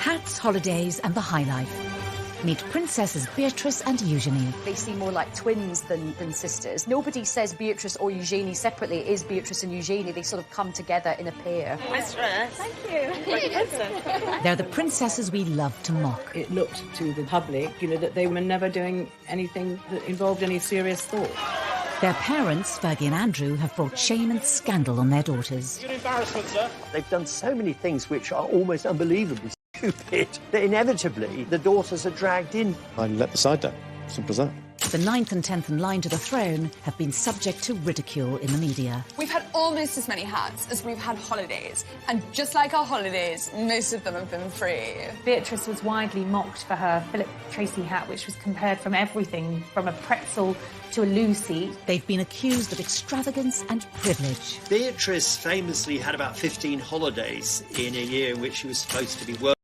Hats, holidays and the high life. Meet Princesses Beatrice and Eugenie. They seem more like twins than sisters. Nobody says Beatrice or Eugenie separately. It is Beatrice and Eugenie. They sort of come together in a pair. Nice dress. Thank you. They're the princesses we love to mock. It looked to the public, that they were never doing anything that involved any serious thought. Their parents, Fergie and Andrew, have brought shame and scandal on their daughters. Good embarrassment, sir. They've done so many things which are almost unbelievably stupid that inevitably the daughters are dragged in. I let the side down. Simple as that. The 9th and 10th in line to the throne have been subject to ridicule in the media. We've had almost as many hats as we've had holidays, and just like our holidays, most of them have been free. Beatrice was widely mocked for her Philip Tracy hat, which was compared from everything from a pretzel to a Lucy. They've been accused of extravagance and privilege. Beatrice famously had about 15 holidays in a year in which she was supposed to be working.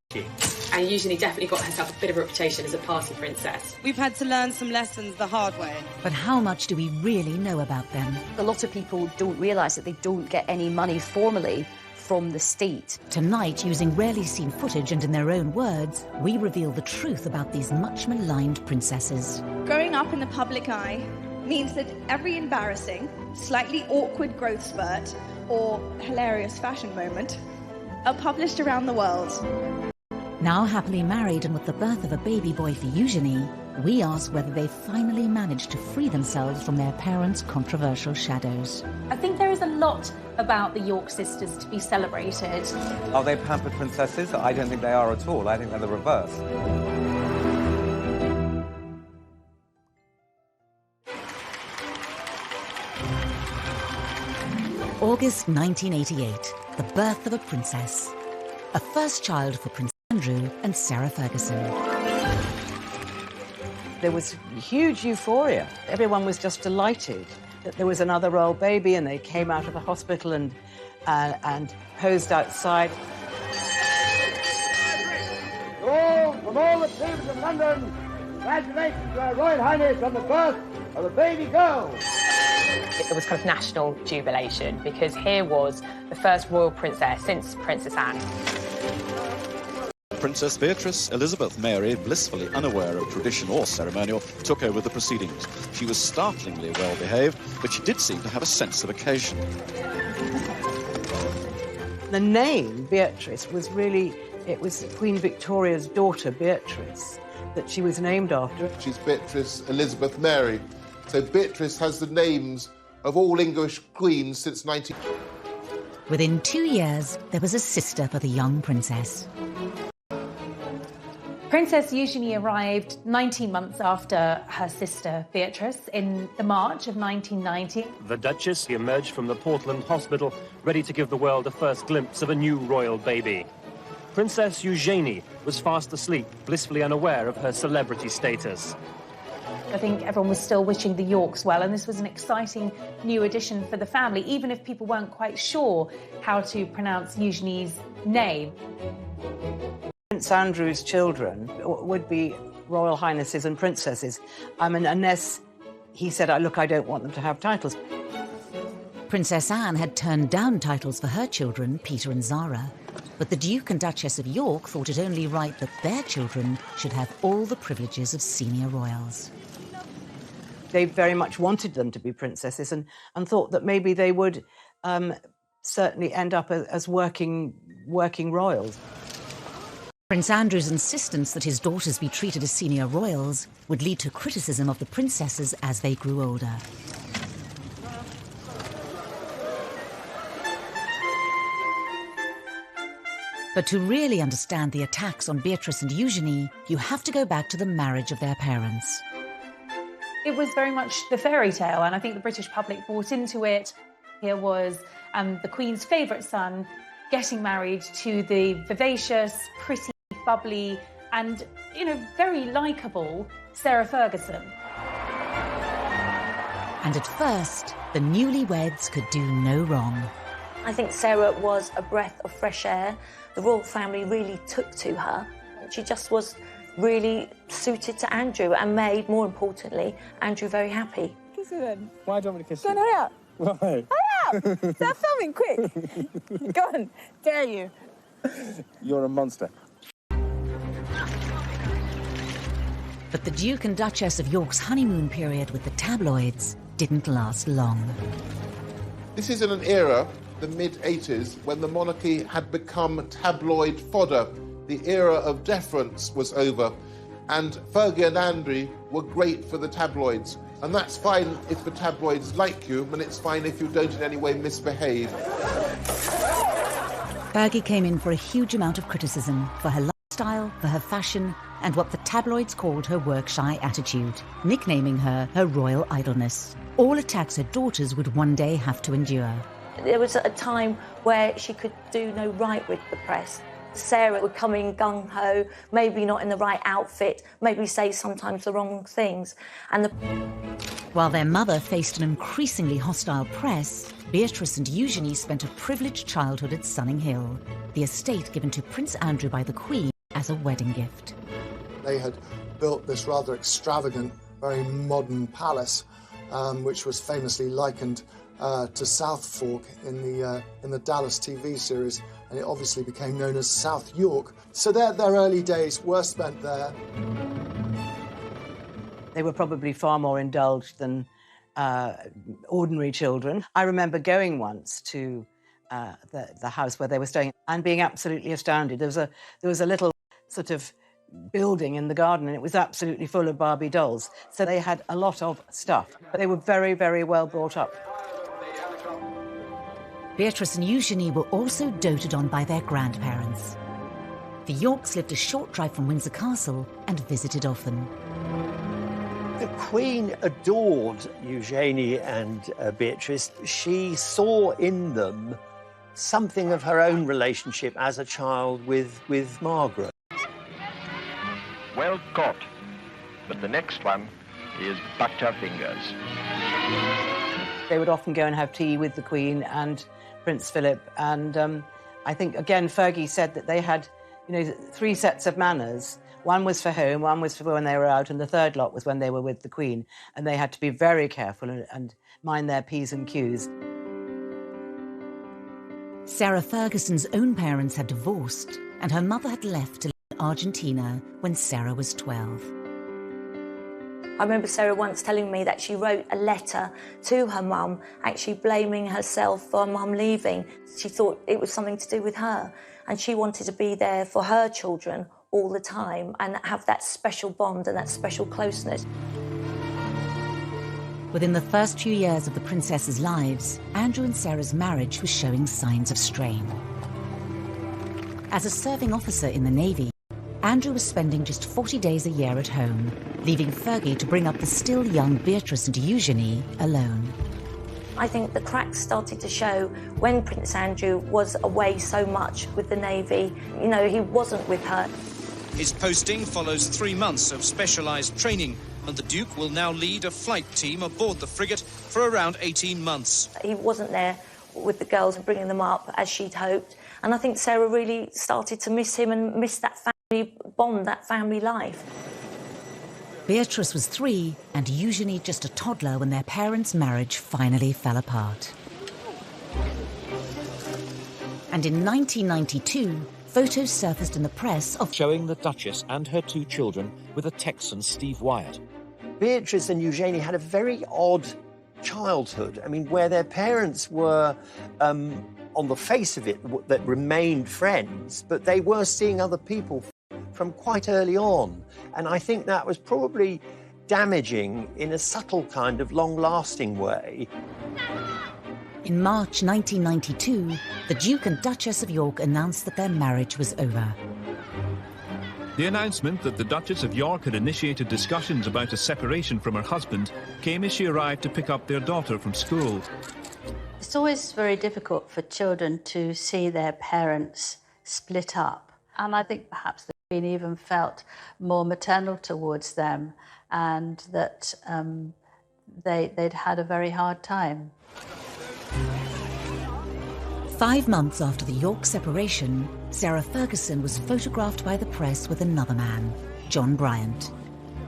And Eugenie definitely got herself a bit of a reputation as a party princess. We've had to learn some lessons the hard way. But how much do we really know about them? A lot of people don't realise that they don't get any money formally from the state. Tonight, using rarely seen footage and in their own words, we reveal the truth about these much maligned princesses. Growing up in the public eye means that every embarrassing, slightly awkward growth spurt or hilarious fashion moment are published around the world. Now happily married and with the birth of a baby boy for Eugenie, we ask whether they've finally managed to free themselves from their parents' controversial shadows. I think there is a lot about the York sisters to be celebrated. Are they pampered princesses? I don't think they are at all. I think they're the reverse. August 1988, the birth of a princess. A first child for Prince Andrew and Sarah Ferguson. There was huge euphoria. Everyone was just delighted that there was another royal baby, and they came out of the hospital and posed outside. From all the people of London, congratulations to Her Royal Highness on the birth of a baby girl. It was kind of national jubilation because here was the first royal princess since Princess Anne. Princess Beatrice Elizabeth Mary, blissfully unaware of tradition or ceremonial, took over the proceedings. She was startlingly well behaved, but she did seem to have a sense of occasion. The name Beatrice was really, it was Queen Victoria's daughter, Beatrice, that she was named after. She's Beatrice Elizabeth Mary. So Beatrice has the names of all English queens since 19... Within 2 years, there was a sister for the young princess. Princess Eugenie arrived 19 months after her sister Beatrice in the March of 1990. The Duchess emerged from the Portland hospital, ready to give the world a first glimpse of a new royal baby. Princess Eugenie was fast asleep, blissfully unaware of her celebrity status. I think everyone was still wishing the Yorks well, and this was an exciting new addition for the family, even if people weren't quite sure how to pronounce Eugenie's name. Prince Andrew's children would be royal highnesses and princesses. I mean, unless he said, look, I don't want them to have titles. Princess Anne had turned down titles for her children, Peter and Zara. But the Duke and Duchess of York thought it only right that their children should have all the privileges of senior royals. They very much wanted them to be princesses and thought that maybe they would certainly end up as working royals. Prince Andrew's insistence that his daughters be treated as senior royals would lead to criticism of the princesses as they grew older. But to really understand the attacks on Beatrice and Eugenie, you have to go back to the marriage of their parents. It was very much the fairy tale, and I think the British public bought into it. Here was the Queen's favourite son getting married to the vivacious, pretty, bubbly and, very likeable Sarah Ferguson. And at first, the newlyweds could do no wrong. I think Sarah was a breath of fresh air. The royal family really took to her. She just was really suited to Andrew and made, more importantly, Andrew very happy. Kiss her then. Why do you want me to kiss Go on, hurry up. Why? Hurry up! Start filming, quick. Go on, dare you. You're a monster. But the Duke and Duchess of York's honeymoon period with the tabloids didn't last long. This is in an era, the mid-80s, when the monarchy had become tabloid fodder. The era of deference was over, and Fergie and Andrew were great for the tabloids. And that's fine if the tabloids like you, and it's fine if you don't in any way misbehave. Fergie came in for a huge amount of criticism for her lifestyle, for her fashion, and what the tabloids called her work-shy attitude, nicknaming her royal idleness. All attacks her daughters would one day have to endure. There was a time where she could do no right with the press. Sarah would come in gung-ho, maybe not in the right outfit, maybe say sometimes the wrong things. While their mother faced an increasingly hostile press, Beatrice and Eugenie spent a privileged childhood at Sunning Hill, the estate given to Prince Andrew by the Queen as a wedding gift. They had built this rather extravagant, very modern palace, which was famously likened to South Fork in the Dallas TV series, and it obviously became known as South York. So their early days were spent there. They were probably far more indulged than ordinary children. I remember going once to the house where they were staying and being absolutely astounded. There was a little sort of building in the garden, and it was absolutely full of Barbie dolls. So they had a lot of stuff, but they were very, very well brought up. Beatrice and Eugenie were also doted on by their grandparents. The Yorks lived a short drive from Windsor Castle and visited often. The Queen adored Eugenie and Beatrice. She saw in them something of her own relationship as a child with Margaret. Well caught, but the next one is butter fingers. They would often go and have tea with the Queen and Prince Philip, and I think, again, Fergie said that they had, 3 sets of manners. One was for home, one was for when they were out, and the third lot was when they were with the Queen, and they had to be very careful and mind their P's and Q's. Sarah Ferguson's own parents had divorced, and her mother had left to live in Argentina when Sarah was 12. I remember Sarah once telling me that she wrote a letter to her mum, actually blaming herself for mum leaving. She thought it was something to do with her, and she wanted to be there for her children all the time and have that special bond and that special closeness. Within the first few years of the princesses' lives, Andrew and Sarah's marriage was showing signs of strain. As a serving officer in the Navy, Andrew was spending just 40 days a year at home, leaving Fergie to bring up the still young Beatrice and Eugenie alone. I think the cracks started to show when Prince Andrew was away so much with the Navy. He wasn't with her. His posting follows 3 months of specialised training, and the Duke will now lead a flight team aboard the frigate for around 18 months. He wasn't there with the girls and bringing them up as she'd hoped, and I think Sarah really started to miss him and miss that family bond, that family life. Beatrice was 3 and Eugenie just a toddler when their parents' marriage finally fell apart. And in 1992, photos surfaced in the press of showing the Duchess and her 2 children with a Texan Steve Wyatt. Beatrice and Eugenie had a very odd childhood. I mean, where their parents were, on the face of it, that remained friends, but they were seeing other people from quite early on. And I think that was probably damaging in a subtle kind of long-lasting way. In March 1992, the Duke and Duchess of York announced that their marriage was over. The announcement that the Duchess of York had initiated discussions about a separation from her husband came as she arrived to pick up their daughter from school. It's always very difficult for children to see their parents split up. And I think perhaps the Queen even felt more maternal towards them, and that they'd had a very hard time. 5 months after the York separation, Sarah Ferguson was photographed by the press with another man, John Bryant.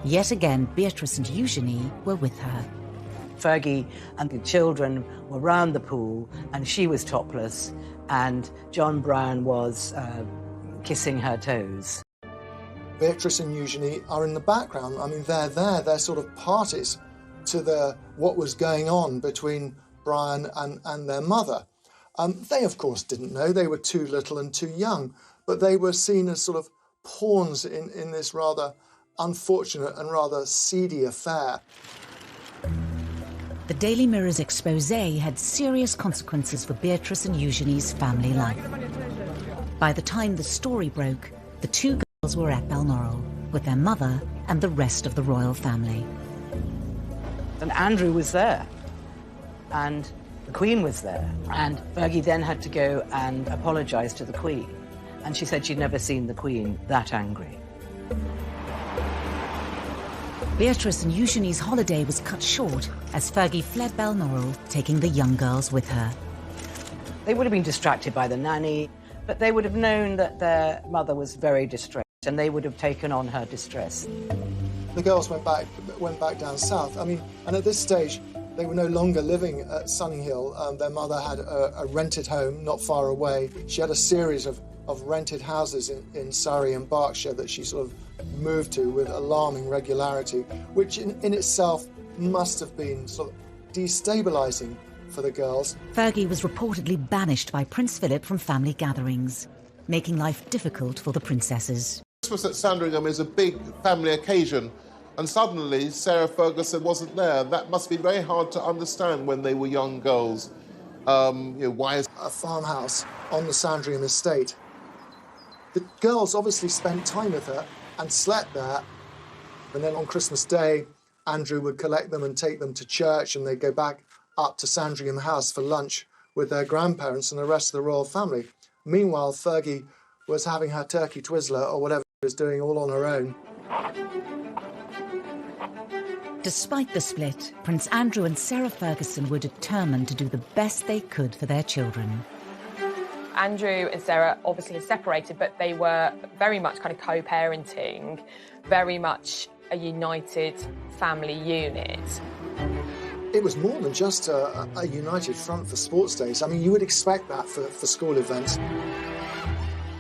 Yet again, Beatrice and Eugenie were with her. Fergie and the children were round the pool, and she was topless, and John Bryant was kissing her toes. Beatrice and Eugenie are in the background. I mean, they're there. They're sort of parties to what was going on between Brian and their mother. They, of course, didn't know. They were too little and too young, but they were seen as sort of pawns in this rather unfortunate and rather seedy affair. The Daily Mirror's expose had serious consequences for Beatrice and Eugenie's family life. By the time the story broke, the two girls were at Balmoral with their mother and the rest of the royal family. And Andrew was there, and the Queen was there, and Fergie then had to go and apologise to the Queen, and she said she'd never seen the Queen that angry. Beatrice and Eugenie's holiday was cut short as Fergie fled Balmoral, taking the young girls with her. They would have been distracted by the nanny, but they would have known that their mother was very distressed, and they would have taken on her distress. The girls went back down south. I mean, and at this stage, they were no longer living at Sunninghill. Their mother had a rented home not far away. She had a series of rented houses in Surrey and Berkshire that she sort of moved to with alarming regularity, which in itself must have been sort of destabilising for the girls. Fergie was reportedly banished by Prince Philip from family gatherings, making life difficult for the princesses. Christmas at Sandringham is a big family occasion, and suddenly Sarah Ferguson wasn't there. That must be very hard to understand when they were young girls. Why is a farmhouse on the Sandringham estate? The girls obviously spent time with her and slept there, and then on Christmas Day, Andrew would collect them and take them to church, and they'd go back up to Sandringham House for lunch with their grandparents and the rest of the royal family. Meanwhile, Fergie was having her turkey twizzler or whatever she was doing all on her own. Despite the split, Prince Andrew and Sarah Ferguson were determined to do the best they could for their children. Andrew and Sarah obviously separated, but they were very much kind of co-parenting, very much a united family unit. It was more than just a united front for sports days. I mean, you would expect that for school events.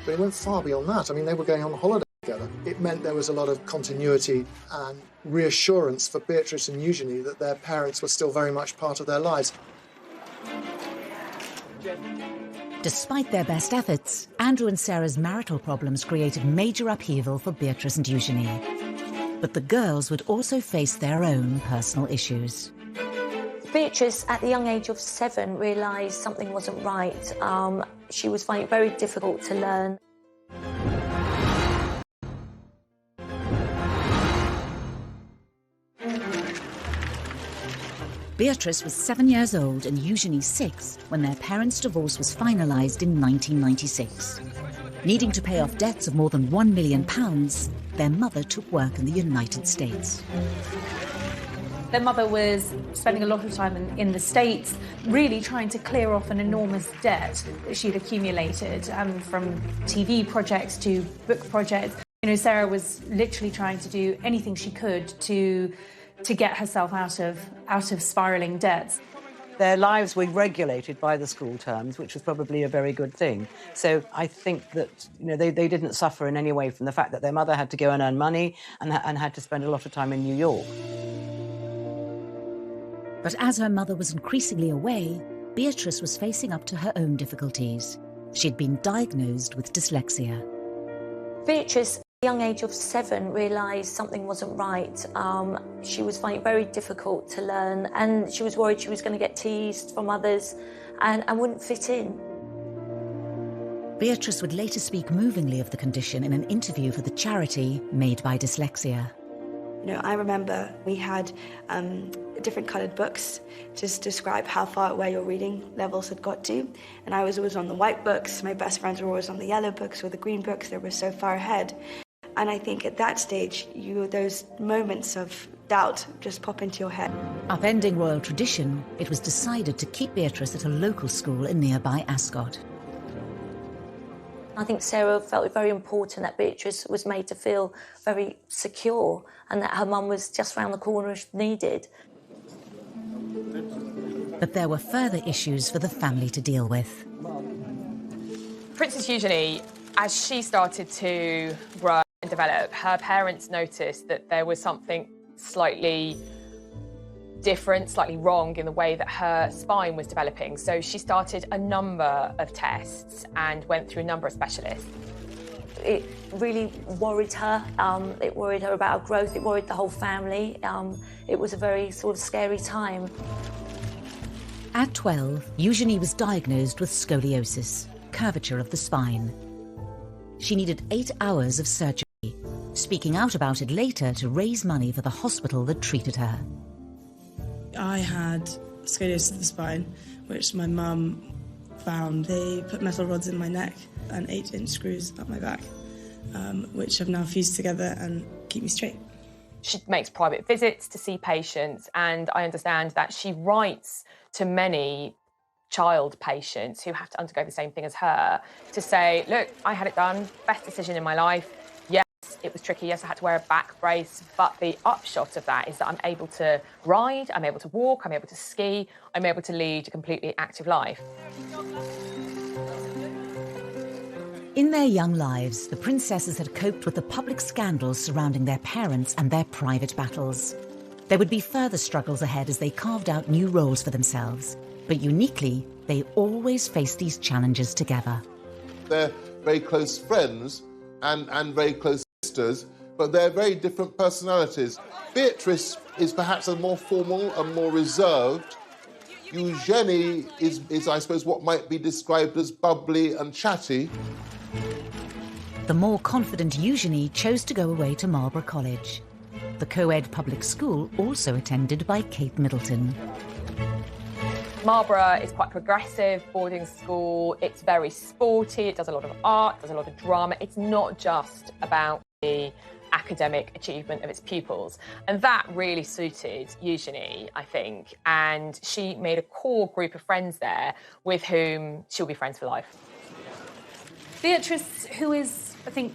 But it went far beyond that. I mean, they were going on holiday together. It meant there was a lot of continuity and reassurance for Beatrice and Eugenie that their parents were still very much part of their lives. Despite their best efforts, Andrew and Sarah's marital problems created major upheaval for Beatrice and Eugenie. But the girls would also face their own personal issues. Beatrice, at the young age of 7, realised something wasn't right. She was finding it very difficult to learn. Beatrice was 7 years old and Eugenie 6 when their parents' divorce was finalised in 1996. Needing to pay off debts of more than £1 million, their mother took work in the United States. Their mother was spending a lot of time in the States, really trying to clear off an enormous debt that she'd accumulated, from TV projects to book projects. You know, Sarah was literally trying to do anything she could to get herself out of spiralling debts. Their lives were regulated by the school terms, which was probably a very good thing. So I think that they didn't suffer in any way from the fact that their mother had to go and earn money and had to spend a lot of time in New York. But as her mother was increasingly away, Beatrice was facing up to her own difficulties. She'd been diagnosed with dyslexia. Beatrice, at the young age of 7, realised something wasn't right. She was finding it very difficult to learn, and she was worried she was going to get teased from others and wouldn't fit in. Beatrice would later speak movingly of the condition in an interview for the charity Made by Dyslexia. You know, I remember we had different coloured books to describe how far away your reading levels had got to. And I was always on the white books. My best friends were always on the yellow books or the green books. They were so far ahead. And I think at that stage, those moments of doubt just pop into your head. Upending royal tradition, it was decided to keep Beatrice at a local school in nearby Ascot. I think Sarah felt it very important that Beatrice was made to feel very secure and that her mum was just round the corner if needed. But there were further issues for the family to deal with. Princess Eugenie, as she started to grow and develop develop, her parents noticed that there was something slightly different, slightly wrong in the way that her spine was developing. So she started a number of tests and went through a number of specialists. It really worried her. It worried her about her growth. It worried the whole family. It was a very sort of scary time. At 12, Eugenie was diagnosed with scoliosis, curvature of the spine. She needed 8 hours of surgery, speaking out about it later to raise money for the hospital that treated her. I had scoliosis of the spine, which my mum found. They put metal rods in my neck and 8-inch screws up my back, which have now fused together and keep me straight. She makes private visits to see patients, and I understand that she writes to many child patients who have to undergo the same thing as her to say, look, I had it done, best decision in my life. Yes, it was tricky. Yes, I had to wear a back brace, but the upshot of that is that I'm able to ride, I'm able to walk, I'm able to ski, I'm able to lead a completely active life. In their young lives, the princesses had coped with the public scandals surrounding their parents and their private battles. There would be further struggles ahead as they carved out new roles for themselves. But uniquely, they always faced these challenges together. They're very close friends and very close sisters, but they're very different personalities. Beatrice is perhaps a more formal and more reserved. Eugenie is, I suppose, what might be described as bubbly and chatty. The more confident Eugenie chose to go away to Marlborough College, the co-ed public school also attended by Kate Middleton. Marlborough is quite progressive boarding school. It's very sporty. It does a lot of art, does a lot of drama. It's not just about the academic achievement of its pupils. And that really suited Eugenie, I think. And she made a core group of friends there with whom she'll be friends for life. Beatrice, who is, I think,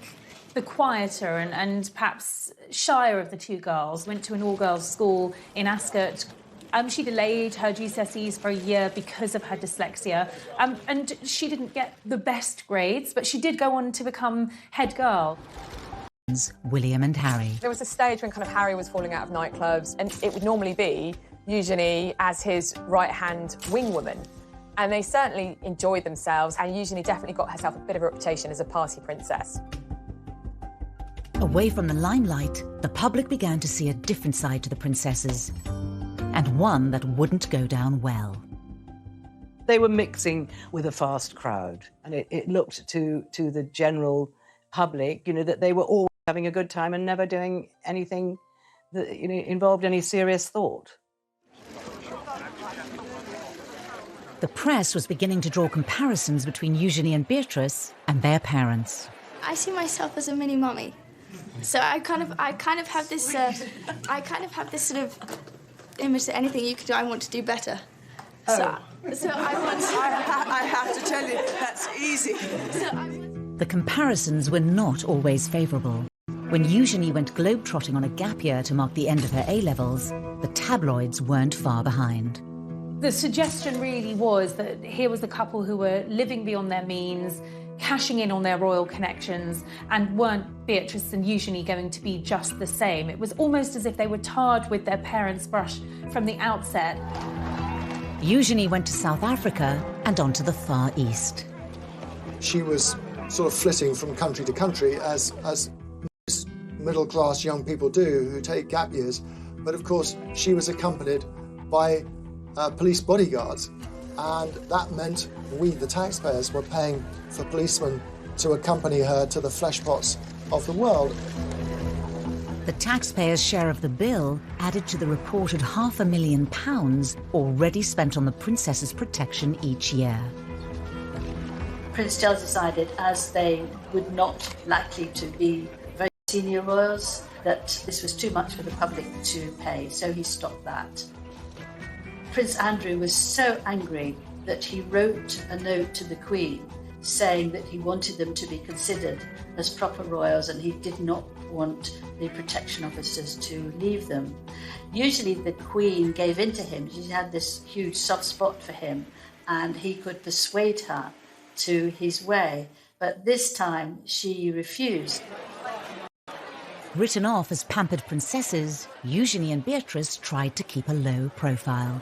the quieter and perhaps shyer of the two girls, went to an all-girls school in Ascot. She delayed her GCSEs for a year because of her dyslexia, and she didn't get the best grades, but she did go on to become head girl. William and Harry. There was a stage when kind of Harry was falling out of nightclubs, and it would normally be Eugenie as his right-hand wing woman. And they certainly enjoyed themselves, and Eugenie definitely got herself a bit of a reputation as a party princess. Away from the limelight, the public began to see a different side to the princesses, and one that wouldn't go down well. They were mixing with a fast crowd, and it looked to the general public, that they were always having a good time and never doing anything that involved any serious thought. The press was beginning to draw comparisons between Eugenie and Beatrice and their parents. I see myself as a mini mummy, so I kind of have this sort of image that anything you could do, I want to do better. So I want to... I have to tell you, that's easy. The comparisons were not always favourable. When Eugenie went globetrotting on a gap year to mark the end of her A-levels, the tabloids weren't far behind. The suggestion really was that here was a couple who were living beyond their means, cashing in on their royal connections, and weren't Beatrice and Eugenie going to be just the same? It was almost as if they were tarred with their parents' brush from the outset. Eugenie went to South Africa and on to the Far East. She was sort of flitting from country to country, as most middle-class young people do who take gap years. But of course, she was accompanied by police bodyguards, and that meant we, the taxpayers, were paying for policemen to accompany her to the fleshpots of the world. The taxpayers' share of the bill added to the reported £500,000 already spent on the princess's protection each year. Prince Charles decided, as they would not likely to be very senior royals, that this was too much for the public to pay, so he stopped that. Prince Andrew was so angry that he wrote a note to the Queen saying that he wanted them to be considered as proper royals and he did not want the protection officers to leave them. Usually the Queen gave in to him. She had this huge soft spot for him and he could persuade her to his way, but this time she refused. Written off as pampered princesses, Eugenie and Beatrice tried to keep a low profile.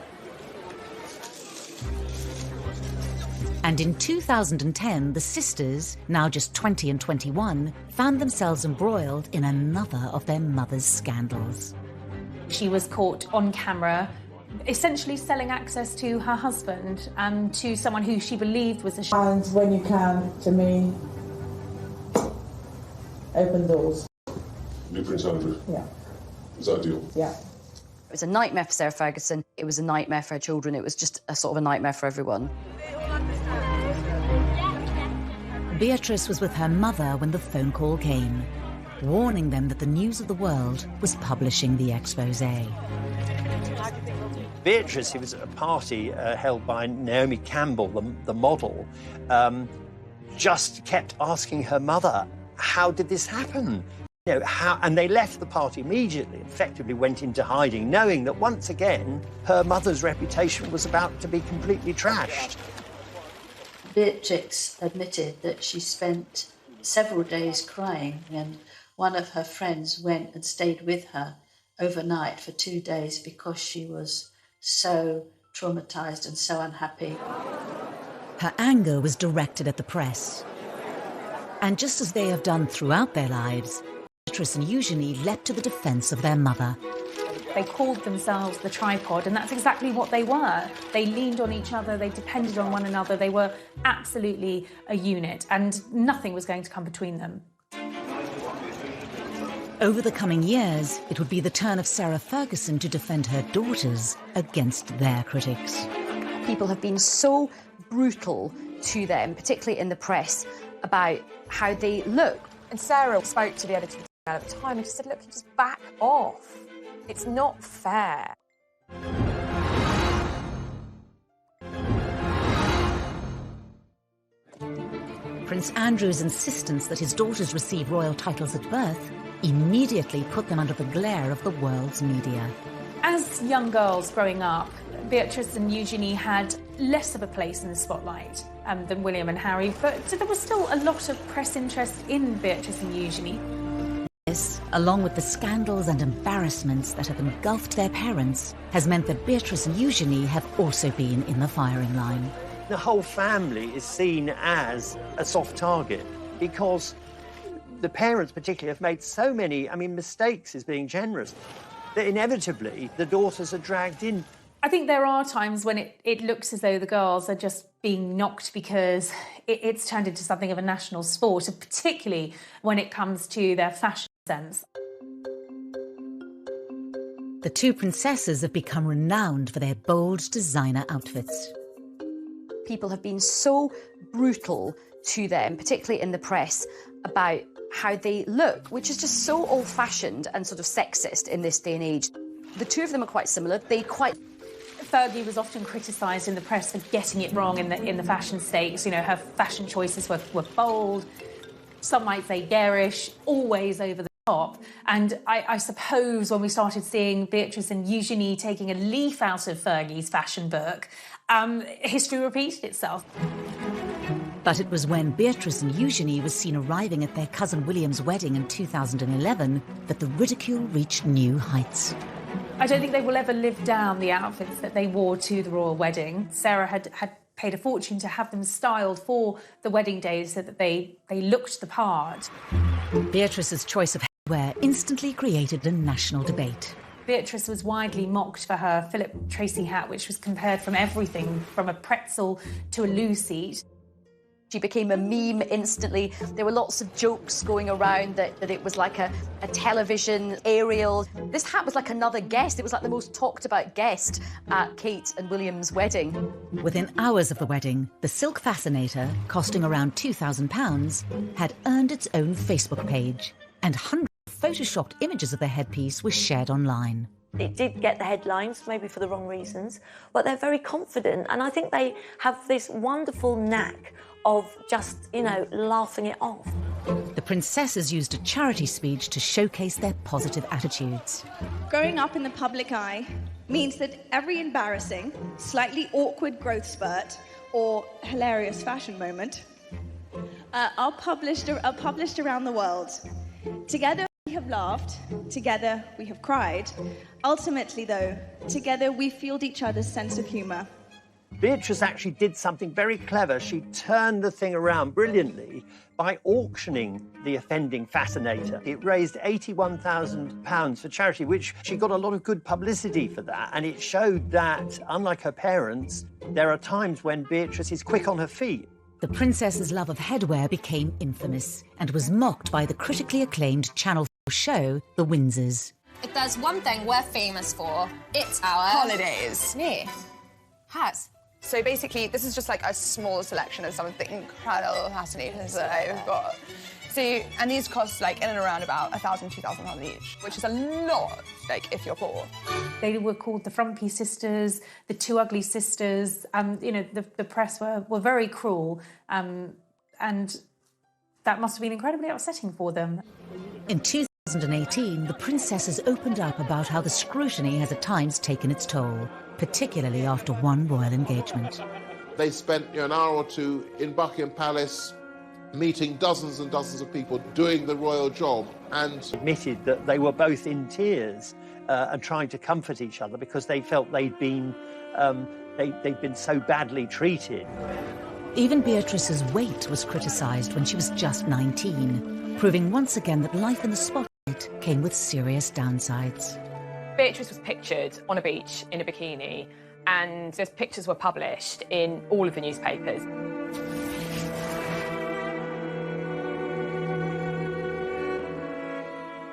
And in 2010, the sisters, now just 20 and 21, found themselves embroiled in another of their mother's scandals. She was caught on camera, essentially selling access to her husband and to someone who she believed was a... And when you can, to me, open doors. New Prince Andrew? Yeah. Is that a deal? Yeah. It was a nightmare for Sarah Ferguson. It was a nightmare for her children. It was just a sort of a nightmare for everyone. Beatrice was with her mother when the phone call came, warning them that the news of the world was publishing the exposé. Beatrice, who was at a party held by Naomi Campbell, the model, just kept asking her mother, how did this happen? You know, how? And they left the party immediately, effectively went into hiding, knowing that once again, her mother's reputation was about to be completely trashed. Beatrix admitted that she spent several days crying, and one of her friends went and stayed with her overnight for 2 days because she was so traumatised and so unhappy. Her anger was directed at the press. And just as they have done throughout their lives, Beatrice and Eugenie leapt to the defence of their mother. They called themselves the tripod, and that's exactly what they were. They leaned on each other, they depended on one another, they were absolutely a unit, and nothing was going to come between them. Over the coming years, it would be the turn of Sarah Ferguson to defend her daughters against their critics. People have been so brutal to them, particularly in the press, about how they look. And Sarah spoke to the editor at the time and just said, look, just back off. It's not fair. Prince Andrew's insistence that his daughters receive royal titles at birth immediately put them under the glare of the world's media. As young girls growing up, Beatrice and Eugenie had less of a place in the spotlight than William and Harry, but there was still a lot of press interest in Beatrice and Eugenie. This, along with the scandals and embarrassments that have engulfed their parents, has meant that Beatrice and Eugenie have also been in the firing line. The whole family is seen as a soft target because the parents particularly have made so many, mistakes is being generous, that inevitably the daughters are dragged in. I think there are times when it looks as though the girls are just being knocked because it's turned into something of a national sport, and particularly when it comes to their fashion sense. The two princesses have become renowned for their bold designer outfits. People have been so brutal to them, particularly in the press, about how they look, which is just so old-fashioned and sort of sexist in this day and age. The two of them are quite similar. Fergie was often criticised in the press for getting it wrong in the fashion stakes. You know, her fashion choices were bold, some might say garish, always over the top. And I suppose when we started seeing Beatrice and Eugenie taking a leaf out of Fergie's fashion book, history repeated itself. But it was when Beatrice and Eugenie were seen arriving at their cousin William's wedding in 2011 that the ridicule reached new heights. I don't think they will ever live down the outfits that they wore to the royal wedding. Sarah had paid a fortune to have them styled for the wedding day so that they looked the part. Beatrice's choice of hairwear instantly created a national debate. Beatrice was widely mocked for her Philip Tracy hat, which was compared from everything from a pretzel to a loo seat. She became a meme instantly. There were lots of jokes going around that it was like a television aerial. This hat was like another guest. It was like the most talked about guest at Kate and William's wedding. Within hours of the wedding, the silk fascinator, costing around £2,000, had earned its own Facebook page, and hundreds of photoshopped images of the headpiece were shared online. It did get the headlines, maybe for the wrong reasons, but they're very confident, and I think they have this wonderful knack of just, laughing it off. The princesses used a charity speech to showcase their positive attitudes. Growing up in the public eye means that every embarrassing, slightly awkward growth spurt or hilarious fashion moment are published around the world. Together, have laughed, together we have cried. Ultimately, though, together we fueled each other's sense of humour. Beatrice actually did something very clever. She turned the thing around brilliantly by auctioning the offending fascinator. It raised £81,000 for charity, which she got a lot of good publicity for that. And it showed that, unlike her parents, there are times when Beatrice is quick on her feet. The princess's love of headwear became infamous and was mocked by the critically acclaimed Channel 4 show, The Windsors. If there's one thing we're famous for, it's our... holidays. Yeah. Hats. So basically, this is just like a small selection of some of the incredible fascinators that I've got. So, and these cost like in and around about £1,000, £2,000 each, which is a lot, like if you're poor. They were called the Frumpy Sisters, the Two Ugly Sisters. You know, the press were very cruel, and that must have been incredibly upsetting for them. In 2018, the princesses opened up about how the scrutiny has at times taken its toll, particularly after one royal engagement. They spent an hour or two in Buckingham Palace meeting dozens and dozens of people doing the royal job, and admitted that they were both in tears and trying to comfort each other because they felt they'd been so badly treated. Even Beatrice's weight was criticised when she was just 19, proving once again that life in the spotlight came with serious downsides. Beatrice was pictured on a beach in a bikini, and those pictures were published in all of the newspapers.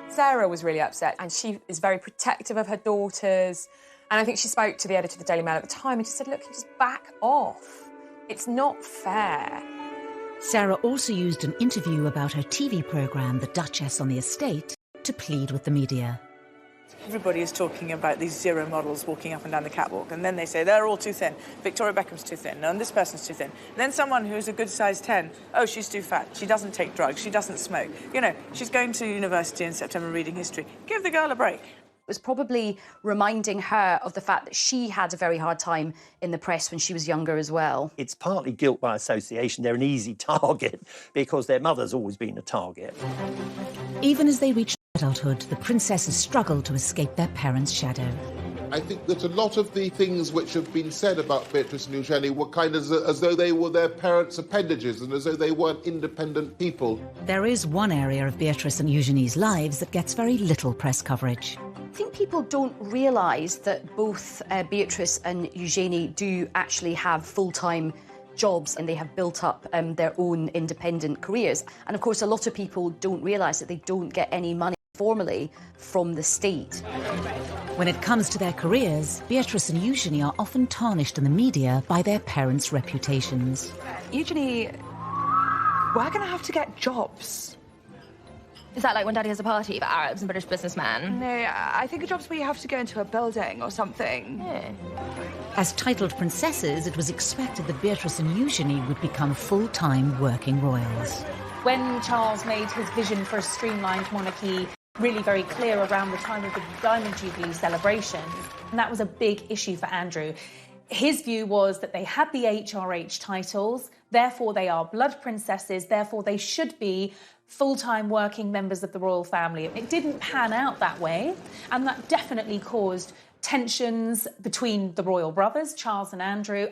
Sarah was really upset, and she is very protective of her daughters. And I think she spoke to the editor of the Daily Mail at the time and she said, look, just back off. It's not fair. Sarah also used an interview about her TV programme, The Duchess on the Estate, to plead with the media. Everybody is talking about these zero models walking up and down the catwalk, and then they say they're all too thin. Victoria Beckham's too thin, and this person's too thin. And then someone who's a good size 10, oh, she's too fat, she doesn't take drugs, she doesn't smoke. You know, she's going to university in September reading history. Give the girl a break. It was probably reminding her of the fact that she had a very hard time in the press when she was younger as well. It's partly guilt by association. They're an easy target because their mother's always been a target. Even as they reached adulthood, the princesses struggled to escape their parents' shadow. I think that a lot of the things which have been said about Beatrice and Eugenie were kind of as though they were their parents' appendages and as though they weren't independent people. There is one area of Beatrice and Eugenie's lives that gets very little press coverage. I think people don't realise that both Beatrice and Eugenie do actually have full-time jobs and they have built up their own independent careers. And of course, a lot of people don't realise that they don't get any money formally from the state. When it comes to their careers, Beatrice and Eugenie are often tarnished in the media by their parents' reputations. Eugenie, we're going to have to get jobs. Is that like when Daddy has a party for Arabs and British businessmen? No, I think a job's where you have to go into a building or something. Yeah. As titled princesses, it was expected that Beatrice and Eugenie would become full-time working royals. When Charles made his vision for a streamlined monarchy really very clear around the time of the Diamond Jubilee celebration, and that was a big issue for Andrew. His view was that they had the HRH titles, therefore they are blood princesses, therefore they should be full-time working members of the royal family. It didn't pan out that way, and that definitely caused tensions between the royal brothers, Charles and Andrew.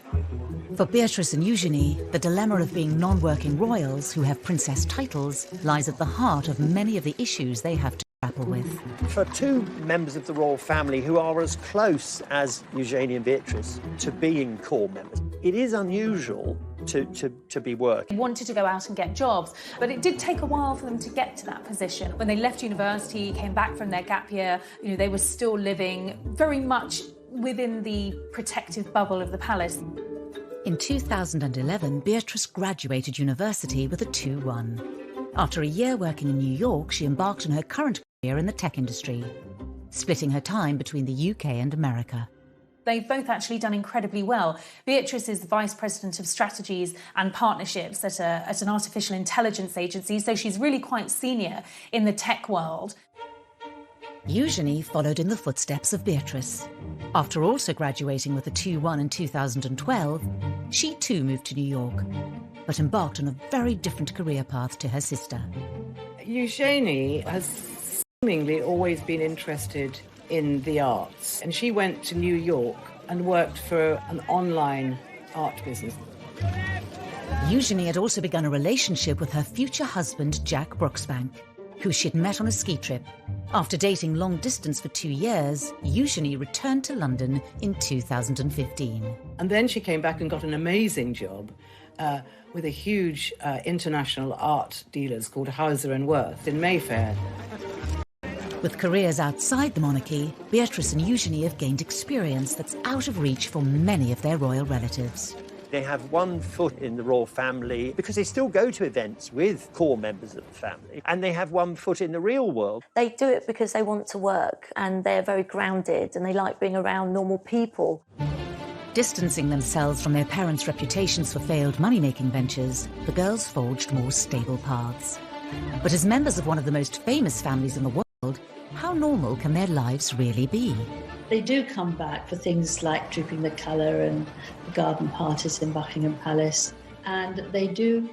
For Beatrice and Eugenie, the dilemma of being non-working royals who have princess titles lies at the heart of many of the issues they have to grapple with. For two members of the royal family who are as close as Eugenie and Beatrice to being core members, it is unusual to be working. They wanted to go out and get jobs, but it did take a while for them to get to that position. When they left university, came back from their gap year, you know, they were still living very much within the protective bubble of the palace. In 2011, Beatrice graduated university with a 2-1. After a year working in New York, she embarked on her current career in the tech industry, splitting her time between the UK and America. They've both actually done incredibly well. Beatrice is the Vice President of Strategies and Partnerships at an artificial intelligence agency, so she's really quite senior in the tech world. Eugenie followed in the footsteps of Beatrice. After also graduating with a 2-1 in 2012, she too moved to New York, but embarked on a very different career path to her sister. Eugenie has Seemingly always been interested in the arts, and she went to New York and worked for an online art business. Eugenie had also begun a relationship with her future husband, Jack Brooksbank, who she'd met on a ski trip. After dating long distance for 2 years, Eugenie returned to London in 2015. And then she came back and got an amazing job with a huge international art dealers called Hauser & Wirth in Mayfair. With careers outside the monarchy, Beatrice and Eugenie have gained experience that's out of reach for many of their royal relatives. They have one foot in the royal family because they still go to events with core members of the family, and they have one foot in the real world. They do it because they want to work and they're very grounded and they like being around normal people. Distancing themselves from their parents' reputations for failed money-making ventures, the girls forged more stable paths. But as members of one of the most famous families in the world, how normal can their lives really be? They do come back for things like Drooping the Colour and the garden parties in Buckingham Palace. And they do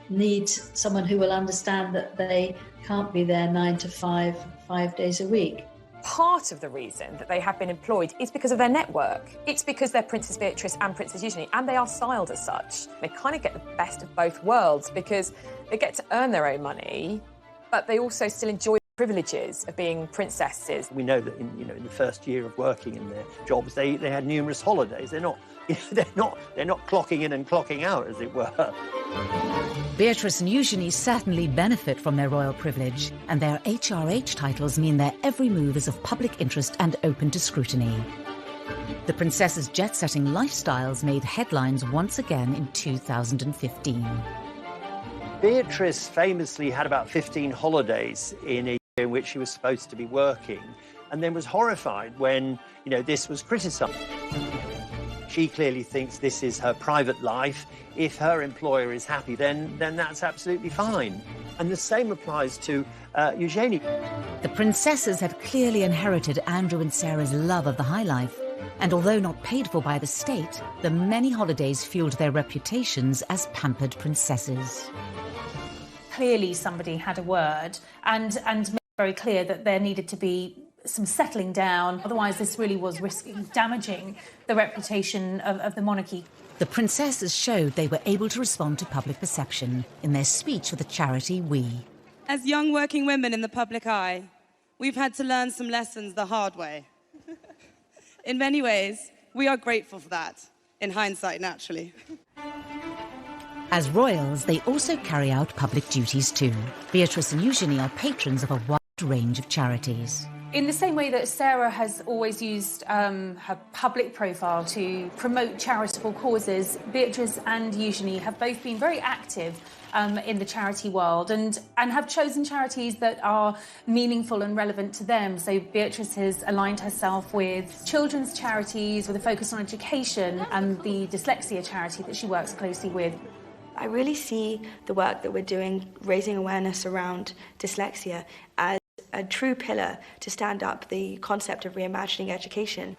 need someone who will understand that they can't be there 9 to 5, 5 days a week. Part of the reason that they have been employed is because of their network. It's because they're Princess Beatrice and Princess Eugenie, and they are styled as such. They kind of get the best of both worlds because they get to earn their own money, but they also still enjoy privileges of being princesses. We know that in the first year of working in their jobs, they had numerous holidays. They're not clocking in and clocking out, as it were. Beatrice and Eugenie certainly benefit from their royal privilege, and their HRH titles mean their every move is of public interest and open to scrutiny. The princess's jet-setting lifestyles made headlines once again in 2015. Beatrice famously had about 15 holidays in a year in which she was supposed to be working, and then was horrified when, this was criticised. She clearly thinks this is her private life. If her employer is happy, then that's absolutely fine. And the same applies to Eugenie. The princesses had clearly inherited Andrew and Sarah's love of the high life, and although not paid for by the state, the many holidays fueled their reputations as pampered princesses. Clearly somebody had a word and made it very clear that there needed to be some settling down. Otherwise, this really was risking damaging the reputation of the monarchy. The princesses showed they were able to respond to public perception in their speech for the charity We. As young working women in the public eye, we've had to learn some lessons the hard way. In many ways, we are grateful for that, in hindsight, naturally. As royals, they also carry out public duties too. Beatrice and Eugenie are patrons of a wide range of charities. In the same way that Sarah has always used her public profile to promote charitable causes, Beatrice and Eugenie have both been very active in the charity world and have chosen charities that are meaningful and relevant to them. So Beatrice has aligned herself with children's charities with a focus on education and the dyslexia charity that she works closely with. I really see the work that we're doing, raising awareness around dyslexia, as a true pillar to stand up the concept of reimagining education.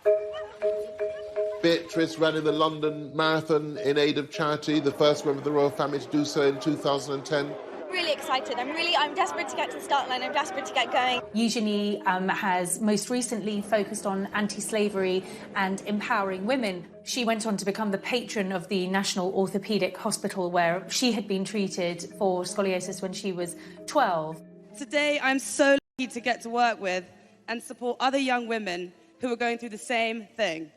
Beatrice ran in the London Marathon in aid of charity, the first member of the royal family to do so in 2010. Really excited. I'm desperate to get to the start line. I'm desperate to get going. Eugenie has most recently focused on anti-slavery and empowering women. She went on to become the patron of the National Orthopaedic Hospital, where she had been treated for scoliosis when she was 12. Today, I'm so lucky to get to work with and support other young women who are going through the same thing.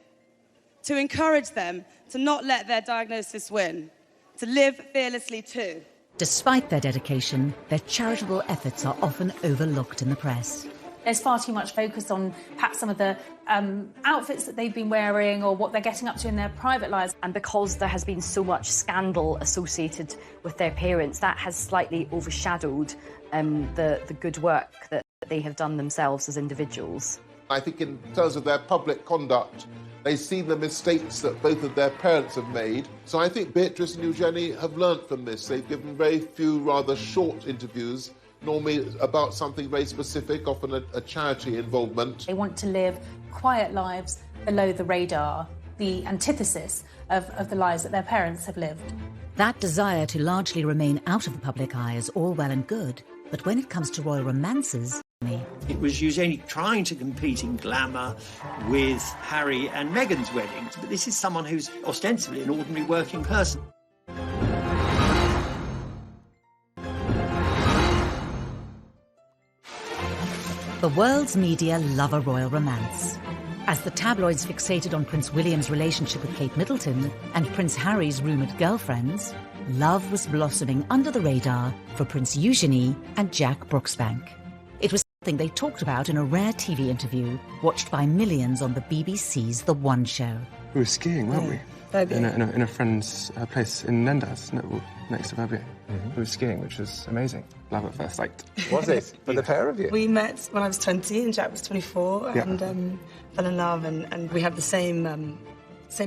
To encourage them to not let their diagnosis win, to live fearlessly too. Despite their dedication, their charitable efforts are often overlooked in the press. There's far too much focus on perhaps some of the outfits that they've been wearing or what they're getting up to in their private lives. And because there has been so much scandal associated with their parents, that has slightly overshadowed the good work that they have done themselves as individuals. I think in terms of their public conduct, they see the mistakes that both of their parents have made. So I think Beatrice and Eugenie have learnt from this. They've given very few rather short interviews, normally about something very specific, often a charity involvement. They want to live quiet lives below the radar, the antithesis of the lives that their parents have lived. That desire to largely remain out of the public eye is all well and good, but when it comes to royal romances, It was Eugenie trying to compete in glamour with Harry and Meghan's weddings, but this is someone who's ostensibly an ordinary working person. The world's media love a royal romance. As the tabloids fixated on Prince William's relationship with Kate Middleton and Prince Harry's rumoured girlfriends, love was blossoming under the radar for Prince Eugenie and Jack Brooksbank. It was something they talked about in a rare TV interview watched by millions on the BBC's The One Show. We were skiing, weren't we? Verbier. In a friend's place in Nendas, next to Verbier. We were skiing, which was amazing. Love at first sight. Was it? For the pair of you? We met when I was 20 and Jack was 24 Yeah. and fell in love and we had the same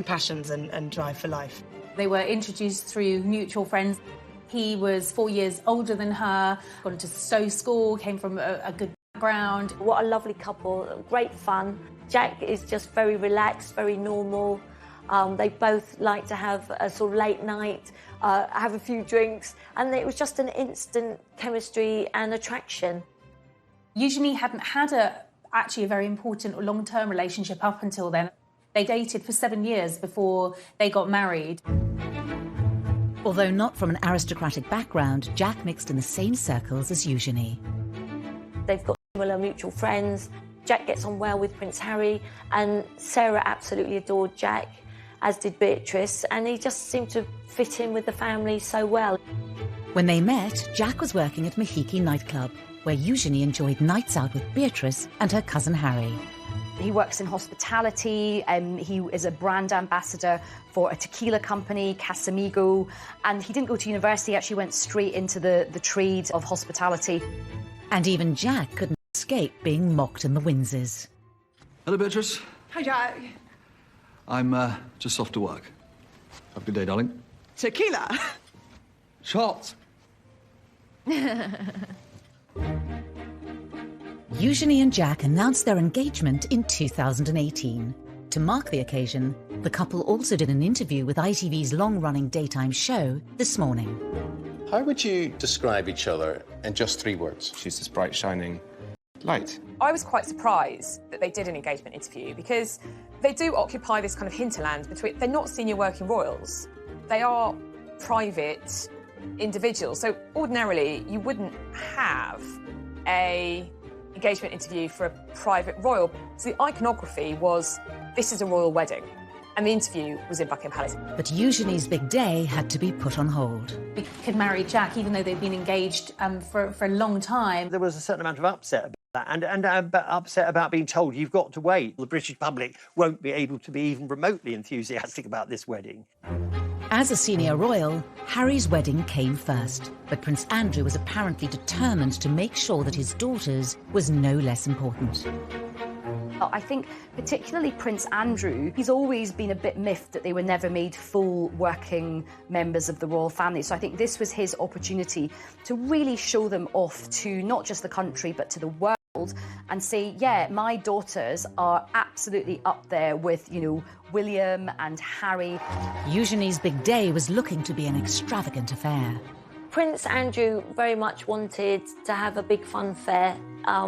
passions and drive for life. They were introduced through mutual friends. He was 4 years older than her, gone to Stowe School, came from a good background. What a lovely couple, great fun. Jack is just very relaxed, very normal. They both like to have a sort of late night, have a few drinks, and it was just an instant chemistry and attraction. Eugenie hadn't had actually a very important or long-term relationship up until then. They dated for 7 years before they got married. Although not from an aristocratic background, Jack mixed in the same circles as Eugenie. They've got similar mutual friends. Jack gets on well with Prince Harry, and Sarah absolutely adored Jack, as did Beatrice, and he just seemed to fit in with the family so well. When they met, Jack was working at Mahiki nightclub, where Eugenie enjoyed nights out with Beatrice and her cousin Harry. He works in hospitality, he is a brand ambassador for a tequila company, Casamigo, and he didn't go to university, he actually went straight into the trade of hospitality. And even Jack couldn't escape being mocked in the Windsor's. Hello, Beatrice. Hi, Jack. I'm just off to work. Have a good day, darling. Tequila. Shots. Eugenie and Jack announced their engagement in 2018. To mark the occasion, the couple also did an interview with ITV's long-running daytime show This Morning. How would you describe each other in just 3 words? She's this bright, shining light. I was quite surprised that they did an engagement interview because they do occupy this kind of hinterland between... They're not senior working royals. They are private individuals. So ordinarily, you wouldn't have a engagement interview for a private royal. So the iconography was, this is a royal wedding. And the interview was in Buckingham Palace. But Eugenie's big day had to be put on hold. We could marry Jack, even though they'd been engaged for a long time. There was a certain amount of upset about that, and upset about being told you've got to wait. The British public won't be able to be even remotely enthusiastic about this wedding. As a senior royal, Harry's wedding came first, but Prince Andrew was apparently determined to make sure that his daughter's was no less important. I think particularly Prince Andrew, he's always been a bit miffed that they were never made full working members of the royal family. So I think this was his opportunity to really show them off to not just the country, but to the world and say, yeah, my daughters are absolutely up there with, you know, William and Harry. Eugenie's big day was looking to be an extravagant affair. Prince Andrew very much wanted to have a big funfair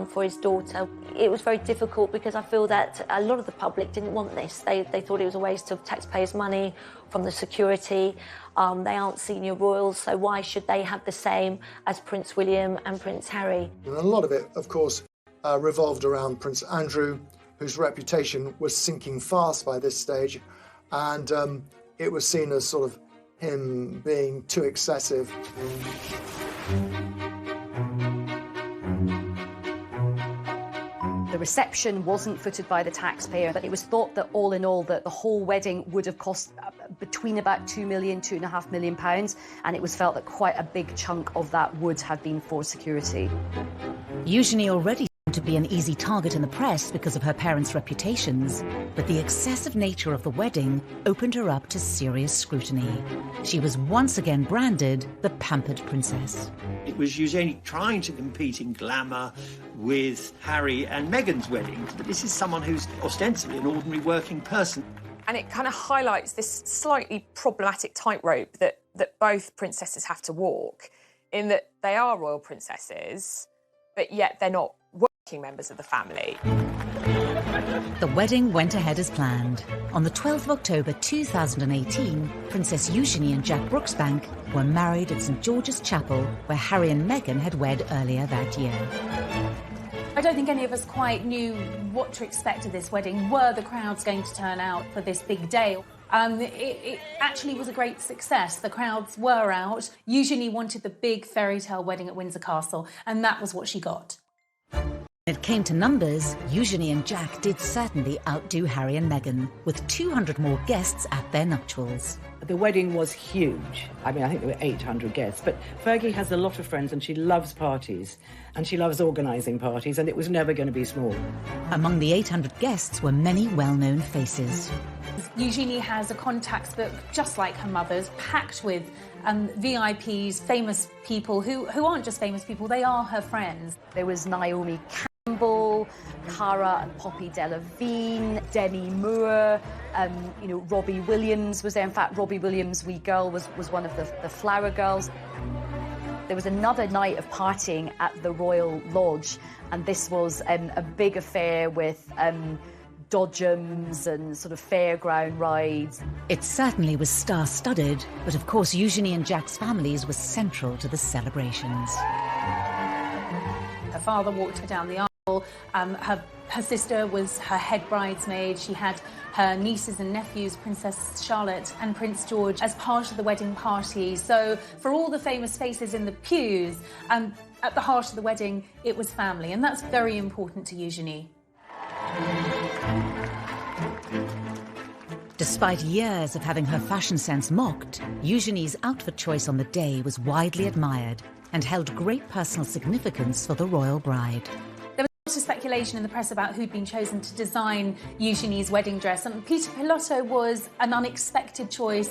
for his daughter. It was very difficult because I feel that a lot of the public didn't want this. They thought it was a waste of taxpayers' money from the security. They aren't senior royals, so why should they have the same as Prince William and Prince Harry? And a lot of it, of course, revolved around Prince Andrew, whose reputation was sinking fast by this stage, and it was seen as sort of him being too excessive. The reception wasn't footed by the taxpayer, but it was thought that all in all that the whole wedding would have cost between about £2 million, £2.5 million, and it was felt that quite a big chunk of that would have been for security. Eugenie already seemed to be an easy target in the press because of her parents' reputations, but the excessive nature of the wedding opened her up to serious scrutiny. She was once again branded the pampered princess. It was Eugenie trying to compete in glamour with Harry and Meghan's weddings, but this is someone who's ostensibly an ordinary working person. And it kind of highlights this slightly problematic tightrope that both princesses have to walk, in that they are royal princesses, but yet they're not working members of the family. The wedding went ahead as planned. On the 12th of October 2018, Princess Eugenie and Jack Brooksbank were married at St George's Chapel, where Harry and Meghan had wed earlier that year. I don't think any of us quite knew what to expect of this wedding. Were the crowds going to turn out for this big day? It actually was a great success. The crowds were out. Eugenie wanted the big fairy tale wedding at Windsor Castle, and that was what she got. When it came to numbers, Eugenie and Jack did certainly outdo Harry and Meghan, with 200 more guests at their nuptials. The wedding was huge. I mean, I think there were 800 guests, but Fergie has a lot of friends and she loves parties, and she loves organising parties, and it was never going to be small. Among the 800 guests were many well-known faces. Eugenie has a contacts book, just like her mother's, packed with VIPs, famous people who aren't just famous people, they are her friends. There was Naomi Campbell, Cara and Poppy Delevingne, Demi Moore, Robbie Williams was there. In fact, Robbie Williams' wee girl was one of the Flower Girls. There was another night of partying at the Royal Lodge, and this was a big affair with dodgems and sort of fairground rides. It certainly was star-studded, but of course Eugenie and Jack's families were central to the celebrations. Her father walked her down the aisle. Her sister was her head bridesmaid. She had her nieces and nephews, Princess Charlotte and Prince George, as part of the wedding party. So for all the famous faces in the pews, at the heart of the wedding, it was family, and that's very important to Eugenie. Despite years of having her fashion sense mocked, Eugenie's outfit choice on the day was widely admired and held great personal significance for the royal bride. There was lots of speculation in the press about who'd been chosen to design Eugenie's wedding dress, and Peter Pilotto was an unexpected choice.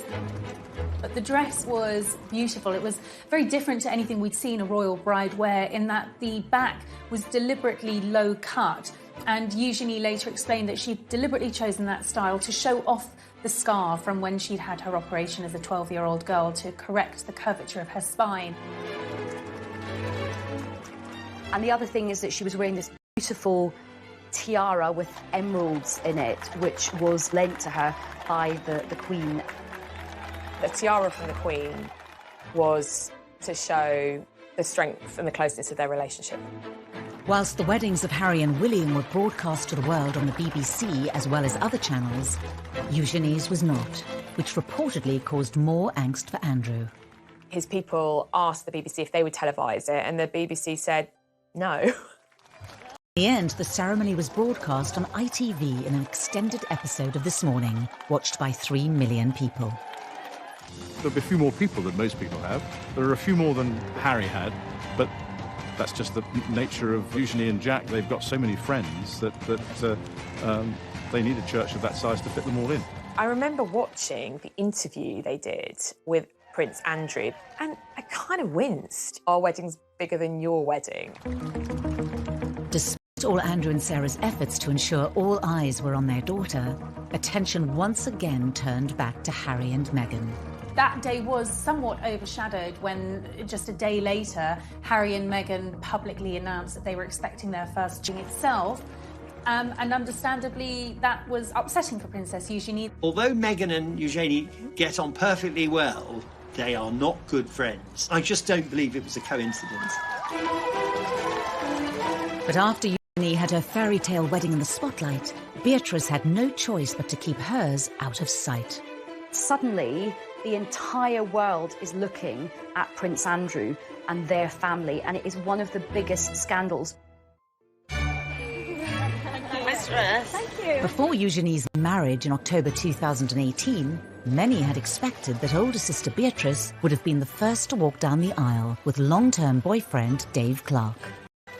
But the dress was beautiful. It was very different to anything we'd seen a royal bride wear, in that the back was deliberately low cut. And Eugenie later explained that she'd deliberately chosen that style to show off the scar from when she'd had her operation as a 12-year-old girl to correct the curvature of her spine. And the other thing is that she was wearing this beautiful tiara with emeralds in it, which was lent to her by the Queen. The tiara from the Queen was to show the strength and the closeness of their relationship. Whilst the weddings of Harry and William were broadcast to the world on the BBC as well as other channels, Eugenie's was not, which reportedly caused more angst for Andrew. His people asked the BBC if they would televise it, and the BBC said no. In the end, the ceremony was broadcast on ITV in an extended episode of This Morning, watched by 3 million people. There'll be a few more people than most people have. There are a few more than Harry had, but that's just the nature of Eugenie and Jack. They've got so many friends that they need a church of that size to fit them all in. I remember watching the interview they did with Prince Andrew, and I kind of winced. Our wedding's bigger than your wedding. Despite all Andrew and Sarah's efforts to ensure all eyes were on their daughter, attention once again turned back to Harry and Meghan. That day was somewhat overshadowed when, just a day later, Harry and Meghan publicly announced that they were expecting their first child itself. And understandably, that was upsetting for Princess Eugenie. Although Meghan and Eugenie get on perfectly well, they are not good friends. I just don't believe it was a coincidence. But after Eugenie had her fairy tale wedding in the spotlight, Beatrice had no choice but to keep hers out of sight. Suddenly, the entire world is looking at Prince Andrew and their family, and it is one of the biggest scandals. Thank you. Before Eugenie's marriage in October 2018, many had expected that older sister Beatrice would have been the first to walk down the aisle with long-term boyfriend Dave Clark.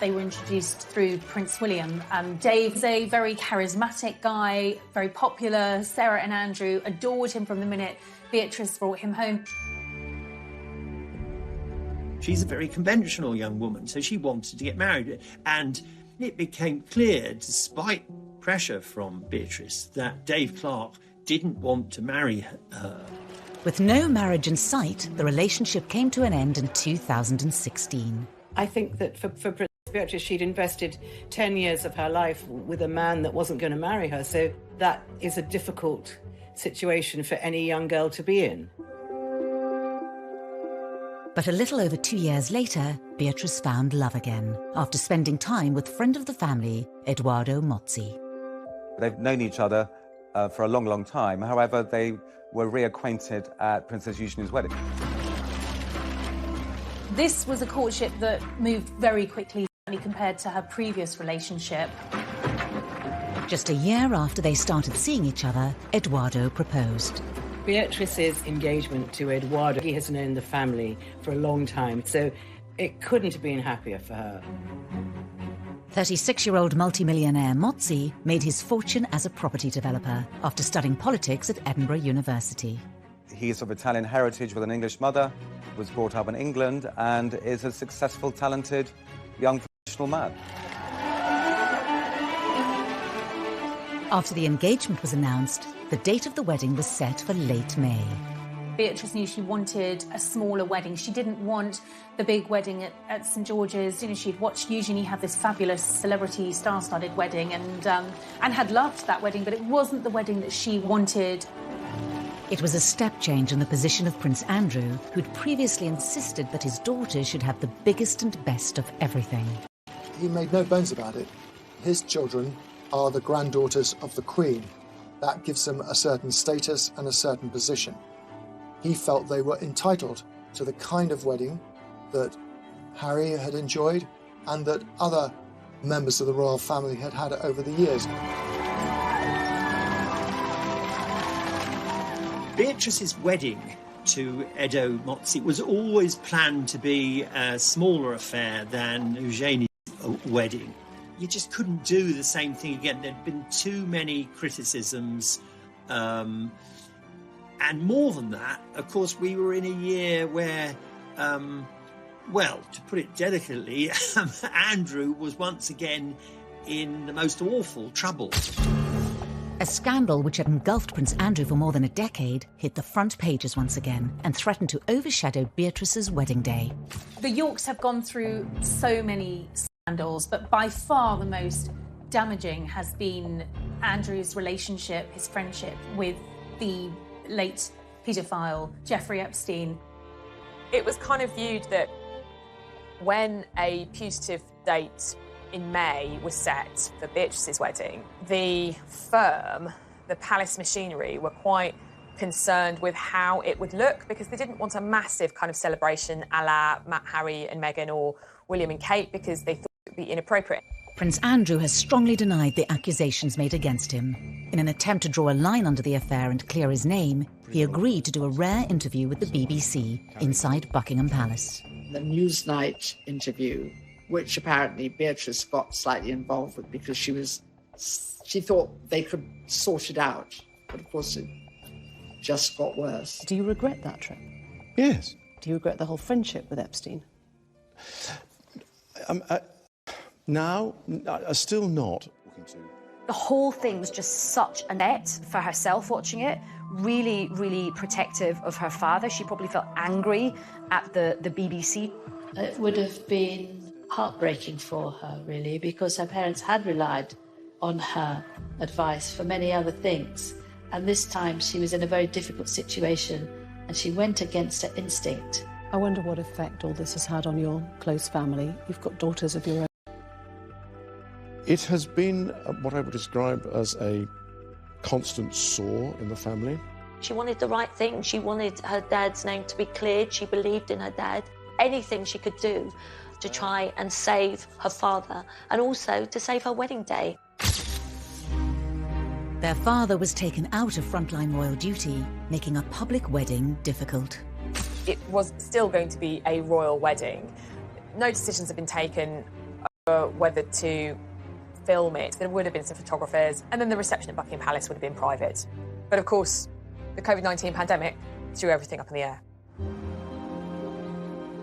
They were introduced through Prince William. Dave's a very charismatic guy, very popular. Sarah and Andrew adored him from the minute Beatrice brought him home. She's a very conventional young woman, so she wanted to get married. And it became clear, despite pressure from Beatrice, that Dave Clark didn't want to marry her. With no marriage in sight, the relationship came to an end in 2016. I think that for Beatrice, she'd invested 10 years of her life with a man that wasn't going to marry her, so that is a difficult situation for any young girl to be in. But a little over 2 years later, Beatrice found love again, after spending time with friend of the family, Edoardo Mozzi. They've known each other for a long, long time. However, they were reacquainted at Princess Eugenie's wedding. This was a courtship that moved very quickly compared to her previous relationship. Just a year after they started seeing each other, Edoardo proposed. Beatrice's engagement to Edoardo, he has known the family for a long time, so it couldn't have been happier for her. 36-year-old multimillionaire Mozzi made his fortune as a property developer after studying politics at Edinburgh University. He's of Italian heritage with an English mother, was brought up in England, and is a successful, talented, young professional man. After the engagement was announced, the date of the wedding was set for late May. Beatrice knew she wanted a smaller wedding. She didn't want the big wedding at St George's. You know, she'd watched Eugenie have this fabulous celebrity star-studded wedding and had loved that wedding, but it wasn't the wedding that she wanted. It was a step change in the position of Prince Andrew, who'd previously insisted that his daughters should have the biggest and best of everything. He made no bones about it. His children are the granddaughters of the Queen. That gives them a certain status and a certain position. He felt they were entitled to the kind of wedding that Harry had enjoyed and that other members of the royal family had had over the years. Beatrice's wedding to Edo Mozzi was always planned to be a smaller affair than Eugenie's wedding. You just couldn't do the same thing again. There'd been too many criticisms. And more than that, of course, we were in a year where, well, to put it delicately, Andrew was once again in the most awful trouble. A scandal which had engulfed Prince Andrew for more than a decade hit the front pages once again and threatened to overshadow Beatrice's wedding day. The Yorks have gone through so many scandals, but by far the most damaging has been Andrew's relationship, his friendship with the late paedophile Jeffrey Epstein. It was kind of viewed that when a putative date in May was set for Beatrice's wedding, the firm, the palace machinery, were quite concerned with how it would look because they didn't want a massive kind of celebration a la Harry and Meghan or William and Kate because they thought it would be inappropriate. Prince Andrew has strongly denied the accusations made against him. In an attempt to draw a line under the affair and clear his name, he agreed to do a rare interview with the BBC inside Buckingham Palace. The Newsnight interview, which apparently Beatrice got slightly involved with because she thought they could sort it out. But of course it just got worse. Do you regret that trip? Yes. Do you regret the whole friendship with Epstein? Now, still not. The whole thing was just such a net for herself watching it. Really, really protective of her father. She probably felt angry at the BBC. It would have been heartbreaking for her, really, because her parents had relied on her advice for many other things. And this time she was in a very difficult situation and she went against her instinct. I wonder what effect all this has had on your close family. You've got daughters of your own. It has been what I would describe as a constant sore in the family. She wanted the right thing. She wanted her dad's name to be cleared. She believed in her dad. Anything she could do to try and save her father and also to save her wedding day. Their father was taken out of frontline royal duty, making a public wedding difficult. It was still going to be a royal wedding. No decisions have been taken over whether to film it. There would have been some photographers, and then the reception at Buckingham Palace would have been private. But of course, the COVID-19 pandemic threw everything up in the air.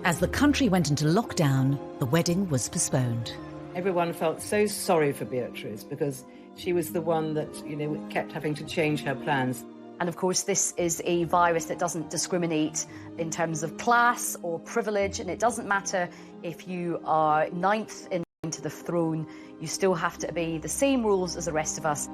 As the country went into lockdown, the wedding was postponed. Everyone felt so sorry for Beatrice because she was the one that, kept having to change her plans. And of course, this is a virus that doesn't discriminate in terms of class or privilege, and it doesn't matter if you are 9th in going to the throne, you still have to obey the same rules as the rest of us.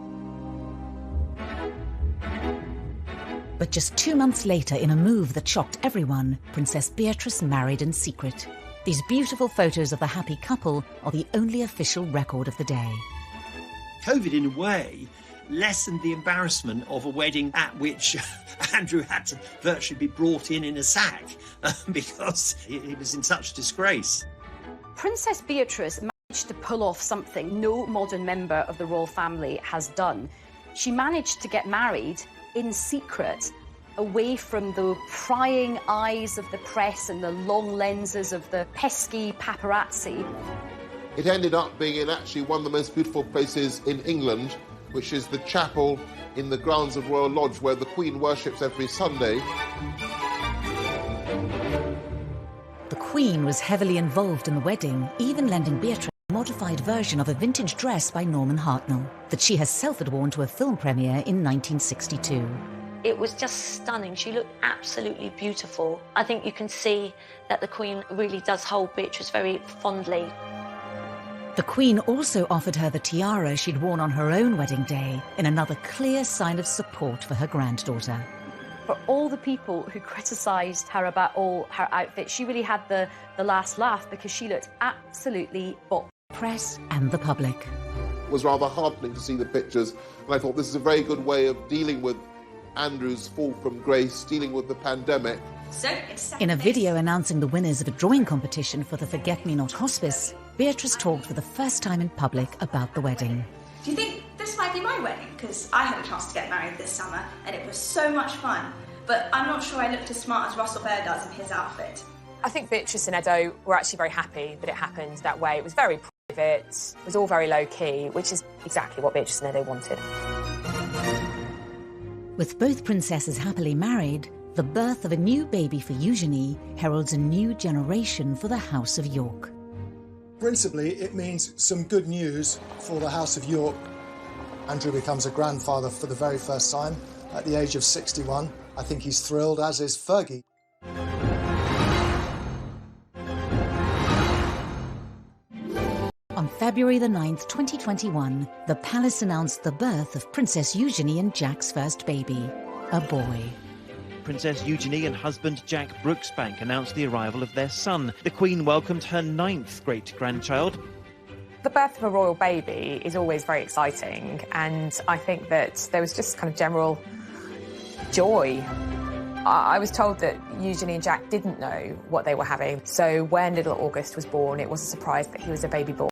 But just 2 months later, in a move that shocked everyone, Princess Beatrice married in secret. These beautiful photos of the happy couple are the only official record of the day. COVID, in a way, lessened the embarrassment of a wedding at which Andrew had to virtually be brought in a sack because he was in such disgrace. Princess Beatrice managed to pull off something no modern member of the royal family has done. She managed to get married in secret, away from the prying eyes of the press and the long lenses of the pesky paparazzi. It ended up being in actually one of the most beautiful places in England, which is the chapel in the grounds of Royal Lodge, where the Queen worships every Sunday. The Queen was heavily involved in the wedding, even lending Beatrice a modified version of a vintage dress by Norman Hartnell that she herself had worn to a film premiere in 1962. It was just stunning. She looked absolutely beautiful. I think you can see that the Queen really does hold Beatrice very fondly. The Queen also offered her the tiara she'd worn on her own wedding day, in another clear sign of support for her granddaughter. For all the people who criticised her about all her outfits, she really had the last laugh because she looked absolutely bop. Press and the public. It was rather heartening to see the pictures, and I thought this is a very good way of dealing with Andrew's fall from grace, dealing with the pandemic. In a video announcing the winners of a drawing competition for the Forget-Me-Not Hospice, Beatrice talked for the first time in public about the wedding. Do you think this might be my wedding? Because I had a chance to get married this summer and it was so much fun. But I'm not sure I looked as smart as Russell Bear does in his outfit. I think Beatrice and Edo were actually very happy that it happened that way. It was very private, it was all very low-key, which is exactly what Beatrice and Edo wanted. With both princesses happily married, the birth of a new baby for Eugenie heralds a new generation for the House of York. Principally, it means some good news for the House of York. Andrew becomes a grandfather for the very first time at the age of 61. I think he's thrilled, as is Fergie. On February the 9th, 2021, the palace announced the birth of Princess Eugenie and Jack's first baby, a boy. Princess Eugenie and husband Jack Brooksbank announced the arrival of their son. The Queen welcomed her 9th great-grandchild. The birth of a royal baby is always very exciting, and I think that there was just kind of general joy. I was told that Eugenie and Jack didn't know what they were having, so when little August was born, it was a surprise that he was a baby boy.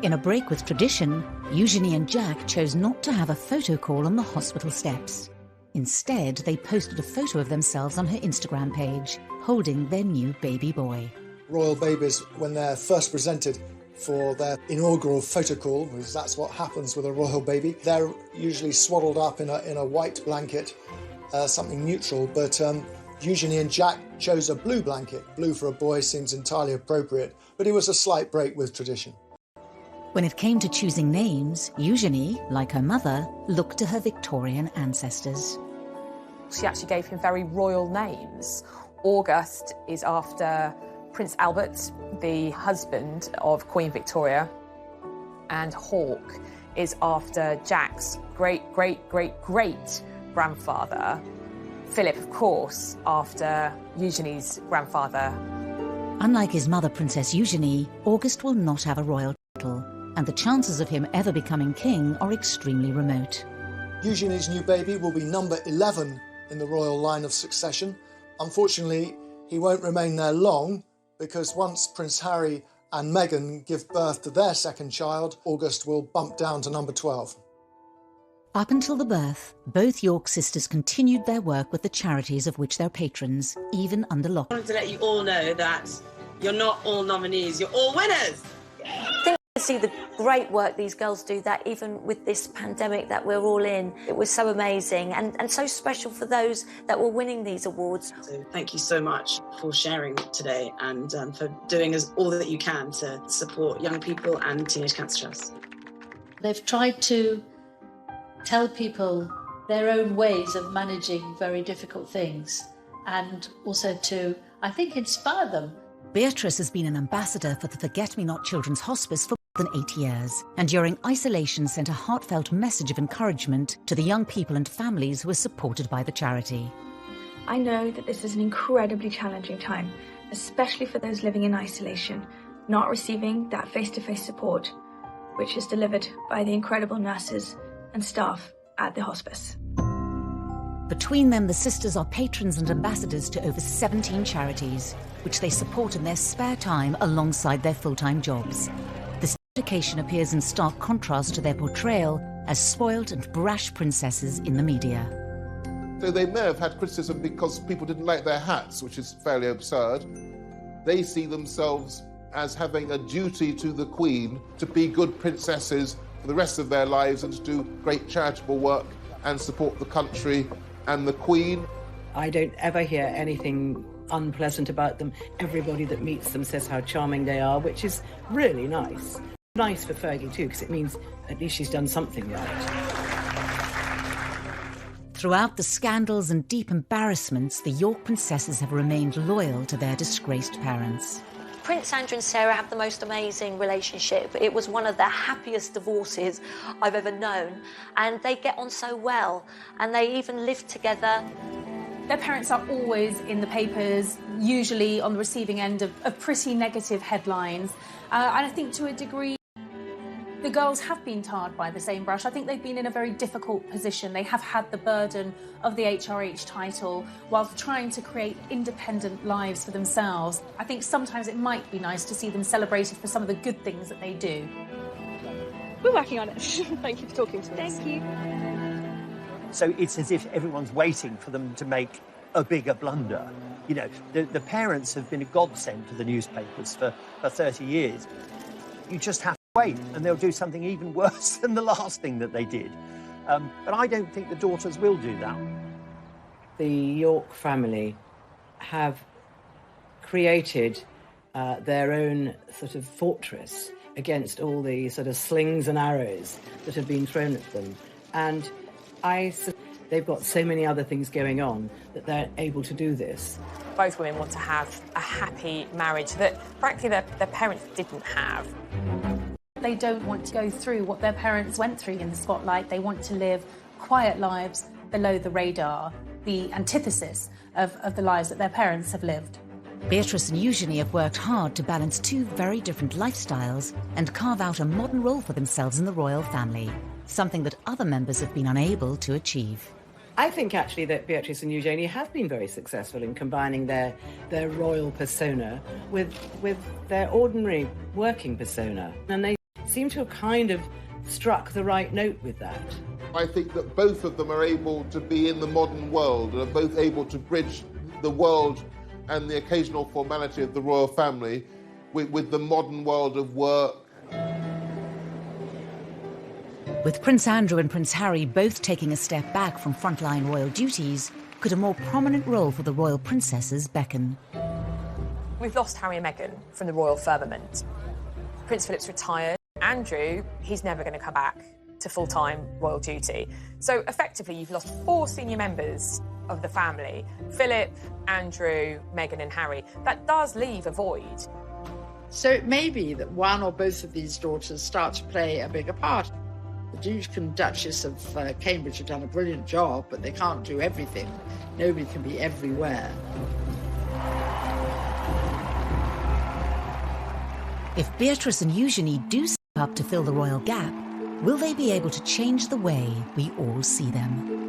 In a break with tradition, Eugenie and Jack chose not to have a photo call on the hospital steps. Instead, they posted a photo of themselves on her Instagram page, holding their new baby boy. Royal babies, when they're first presented for their inaugural photo call, because that's what happens with a royal baby, they're usually swaddled up in a white blanket, something neutral, but Eugenie and Jack chose a blue blanket. Blue for a boy seems entirely appropriate, but it was a slight break with tradition. When it came to choosing names, Eugenie, like her mother, looked to her Victorian ancestors. She actually gave him very royal names. August is after Prince Albert, the husband of Queen Victoria, and Hawke is after Jack's great-great-great-great-grandfather. Philip, of course, after Eugenie's grandfather. Unlike his mother, Princess Eugenie, August will not have a royal title, and the chances of him ever becoming king are extremely remote. Eugenie's new baby will be number 11 in the royal line of succession. Unfortunately, he won't remain there long, because once Prince Harry and Meghan give birth to their second child, August will bump down to number 12. Up until the birth, both York sisters continued their work with the charities of which they're patrons, even under lockdown. I wanted to let you all know that you're not all nominees, you're all winners! I think to see the great work these girls do, that even with this pandemic that we're all in, it was so amazing and so special for those that were winning these awards. So thank you so much for sharing today and for doing all that you can to support young people and Teenage Cancer Trust. They've tried to tell people their own ways of managing very difficult things and also to, I think, inspire them. Beatrice has been an ambassador for the Forget-Me-Not Children's Hospice for than 8 years, and during isolation sent a heartfelt message of encouragement to the young people and families who were supported by the charity. I know that this is an incredibly challenging time, especially for those living in isolation, not receiving that face-to-face support, which is delivered by the incredible nurses and staff at the hospice. Between them, the sisters are patrons and ambassadors to over 17 charities, which they support in their spare time alongside their full-time jobs. This dedication appears in stark contrast to their portrayal as spoilt and brash princesses in the media. So they may have had criticism because people didn't like their hats, which is fairly absurd. They see themselves as having a duty to the Queen to be good princesses for the rest of their lives and to do great charitable work and support the country and the Queen. I don't ever hear anything unpleasant about them. Everybody that meets them says how charming they are, which is really nice. Nice for Fergie too, because it means at least she's done something right. Throughout the scandals and deep embarrassments, the York princesses have remained loyal to their disgraced parents. Prince Andrew and Sarah have the most amazing relationship. It was one of the happiest divorces I've ever known, and they get on so well, and they even live together. Their parents are always in the papers, usually on the receiving end of pretty negative headlines. And I think to a degree, the girls have been tarred by the same brush. I think they've been in a very difficult position. They have had the burden of the HRH title whilst trying to create independent lives for themselves. I think sometimes it might be nice to see them celebrated for some of the good things that they do. We're working on it. Thank you for talking to us. Thank you. So it's as if everyone's waiting for them to make a bigger blunder. You know, the parents have been a godsend to the newspapers for 30 years. You just have to wait, and they'll do something even worse than the last thing that they did. But I don't think the daughters will do that. The York family have created their own sort of fortress against all the sort of slings and arrows that have been thrown at them. And they've got so many other things going on that they're able to do this. Both women want to have a happy marriage that, frankly, their parents didn't have. They don't want to go through what their parents went through in the spotlight. They want to live quiet lives below the radar, the antithesis of the lives that their parents have lived. Beatrice and Eugenie have worked hard to balance two very different lifestyles and carve out a modern role for themselves in the royal family, something that other members have been unable to achieve. I think actually that Beatrice and Eugenie have been very successful in combining their royal persona with their ordinary working persona, and they seem to have kind of struck the right note with that. I think that both of them are able to be in the modern world and are both able to bridge the world and the occasional formality of the royal family with the modern world of work. With Prince Andrew and Prince Harry both taking a step back from frontline royal duties, could a more prominent role for the royal princesses beckon? We've lost Harry and Meghan from the royal firmament. Prince Philip's retired. Andrew, he's never going to come back to full-time royal duty. So effectively, you've lost 4 senior members of the family: Philip, Andrew, Meghan and Harry. That does leave a void. So it may be that one or both of these daughters start to play a bigger part. The Duke and Duchess of Cambridge have done a brilliant job, but they can't do everything. Nobody can be everywhere. If Beatrice and Eugenie do step up to fill the royal gap, will they be able to change the way we all see them?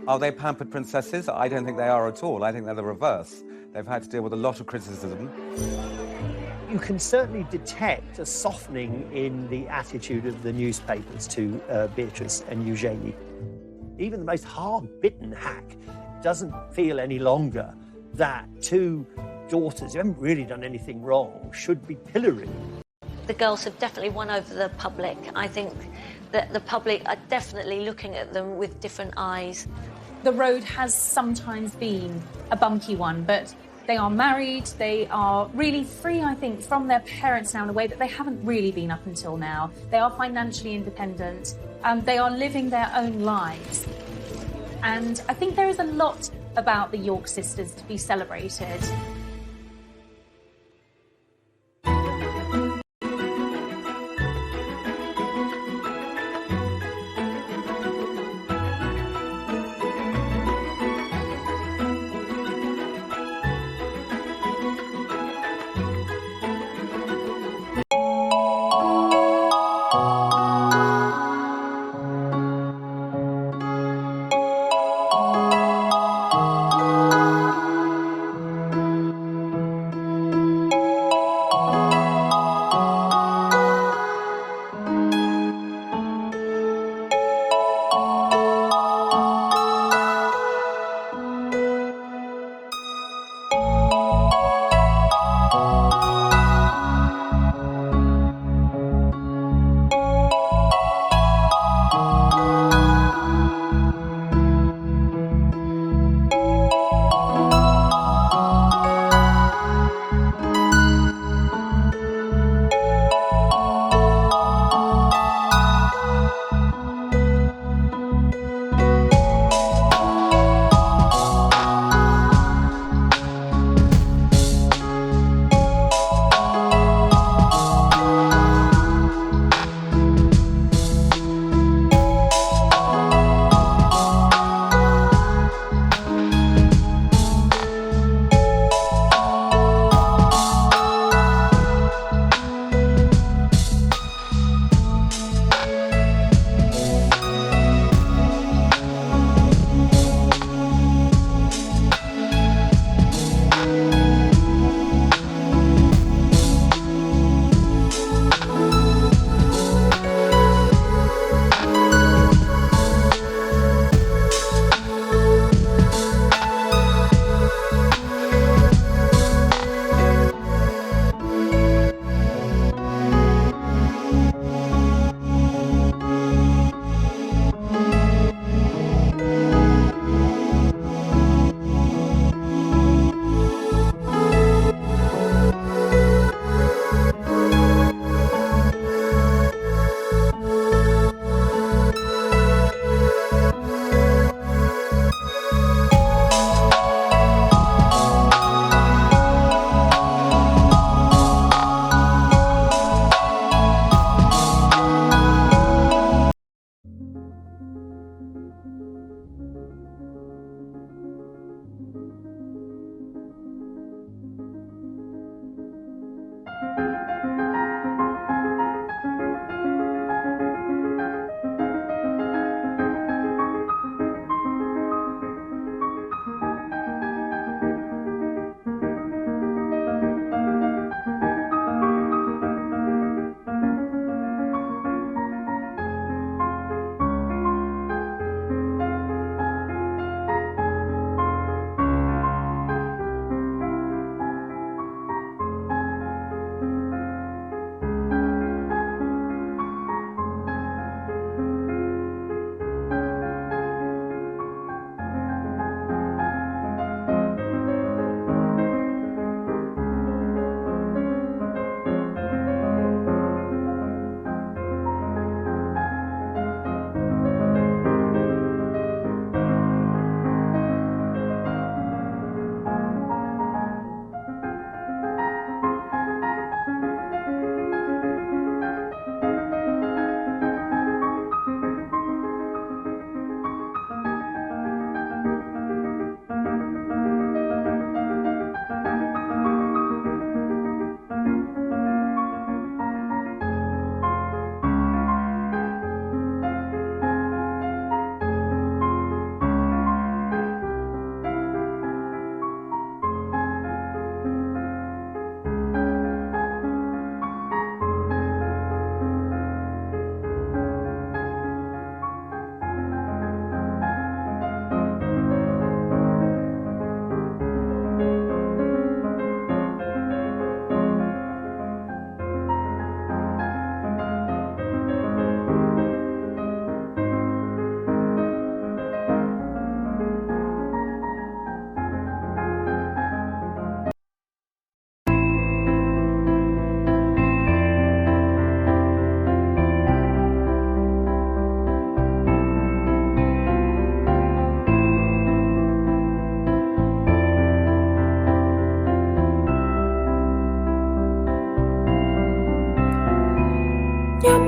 Are they pampered princesses? I don't think they are at all. I think they're the reverse. They've had to deal with a lot of criticism. You can certainly detect a softening in the attitude of the newspapers to Beatrice and Eugenie. Even the most hard-bitten hack doesn't feel any longer that 2 daughters who haven't really done anything wrong should be pilloried. The girls have definitely won over the public. I think that the public are definitely looking at them with different eyes. The road has sometimes been a bumpy one, but they are married, they are really free, I think, from their parents now in a way that they haven't really been up until now. They are financially independent, they are living their own lives. And I think there is a lot about the York sisters to be celebrated.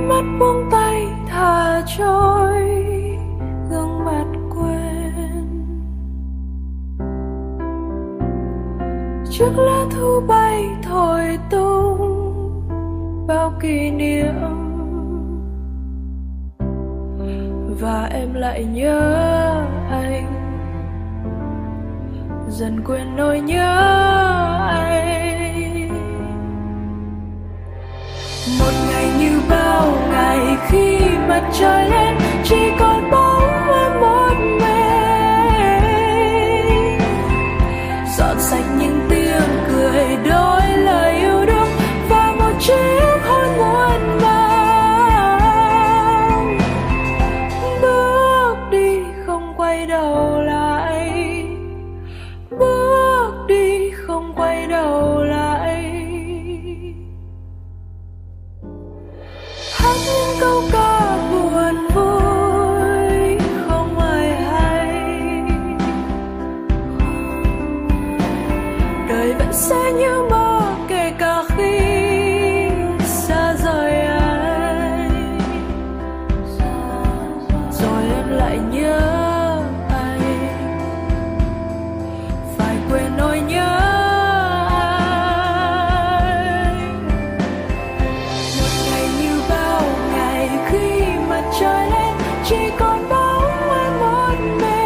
mắt buông tay thả trôi gương mặt quên. Chiếc lá thu bay thổi tung bao kỷ niệm, và em lại nhớ anh, dần quên nỗi nhớ anh. Một ngày như bao ngày khi mặt trời lên, chỉ còn bóng em một mình, dọn sạch những tiếng cười, đôi lời yêu đương và một chiếc hôn muộn màng. Bước đi không quay đầu lại, bước đi không quay đầu lại. Hát những câu ca buồn vui không ai hay, đời vẫn sẽ như mơ kể cả khi xa rời anh. Rồi em lại nhớ anh, phải quên nỗi nhớ anh. Một ngày như bao ngày khi mặt trời lên, chỉ còn bóng em một mình,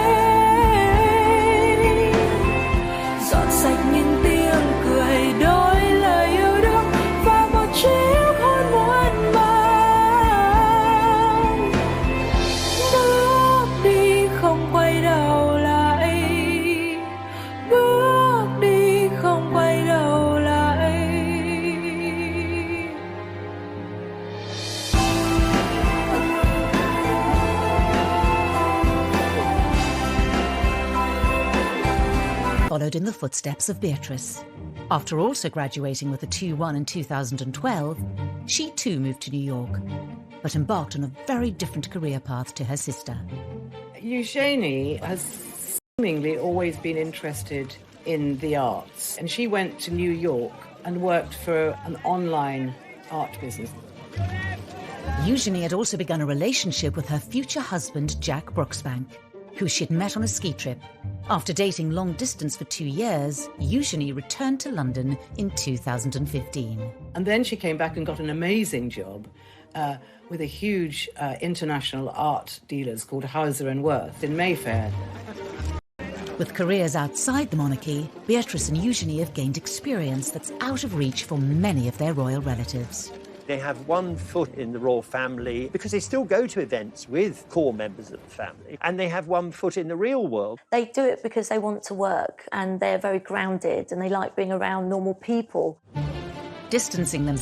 dọn sạch những tiếng cười, đôi lời yêu đương và một chiếc hôn muộn màng. Bước đi không quay đầu lại, bước đi không quay đầu lại. Followed in the footsteps of Beatrice. After also graduating with a 2-1 in 2012, she too moved to New York, but embarked on a very different career path to her sister. Eugenie has seemingly always been interested in the arts, and she went to New York and worked for an online art business. Eugenie had also begun a relationship with her future husband, Jack Brooksbank, who she'd met on a ski trip. After dating long distance for 2 years, Eugenie returned to London in 2015. And then she came back and got an amazing job with a huge international art dealers called Hauser & Wirth in Mayfair. With careers outside the monarchy, Beatrice and Eugenie have gained experience that's out of reach for many of their royal relatives. They have one foot in the royal family because they still go to events with core members of the family, and they have one foot in the real world. They do it because they want to work and they're very grounded and they like being around normal people. Distancing themselves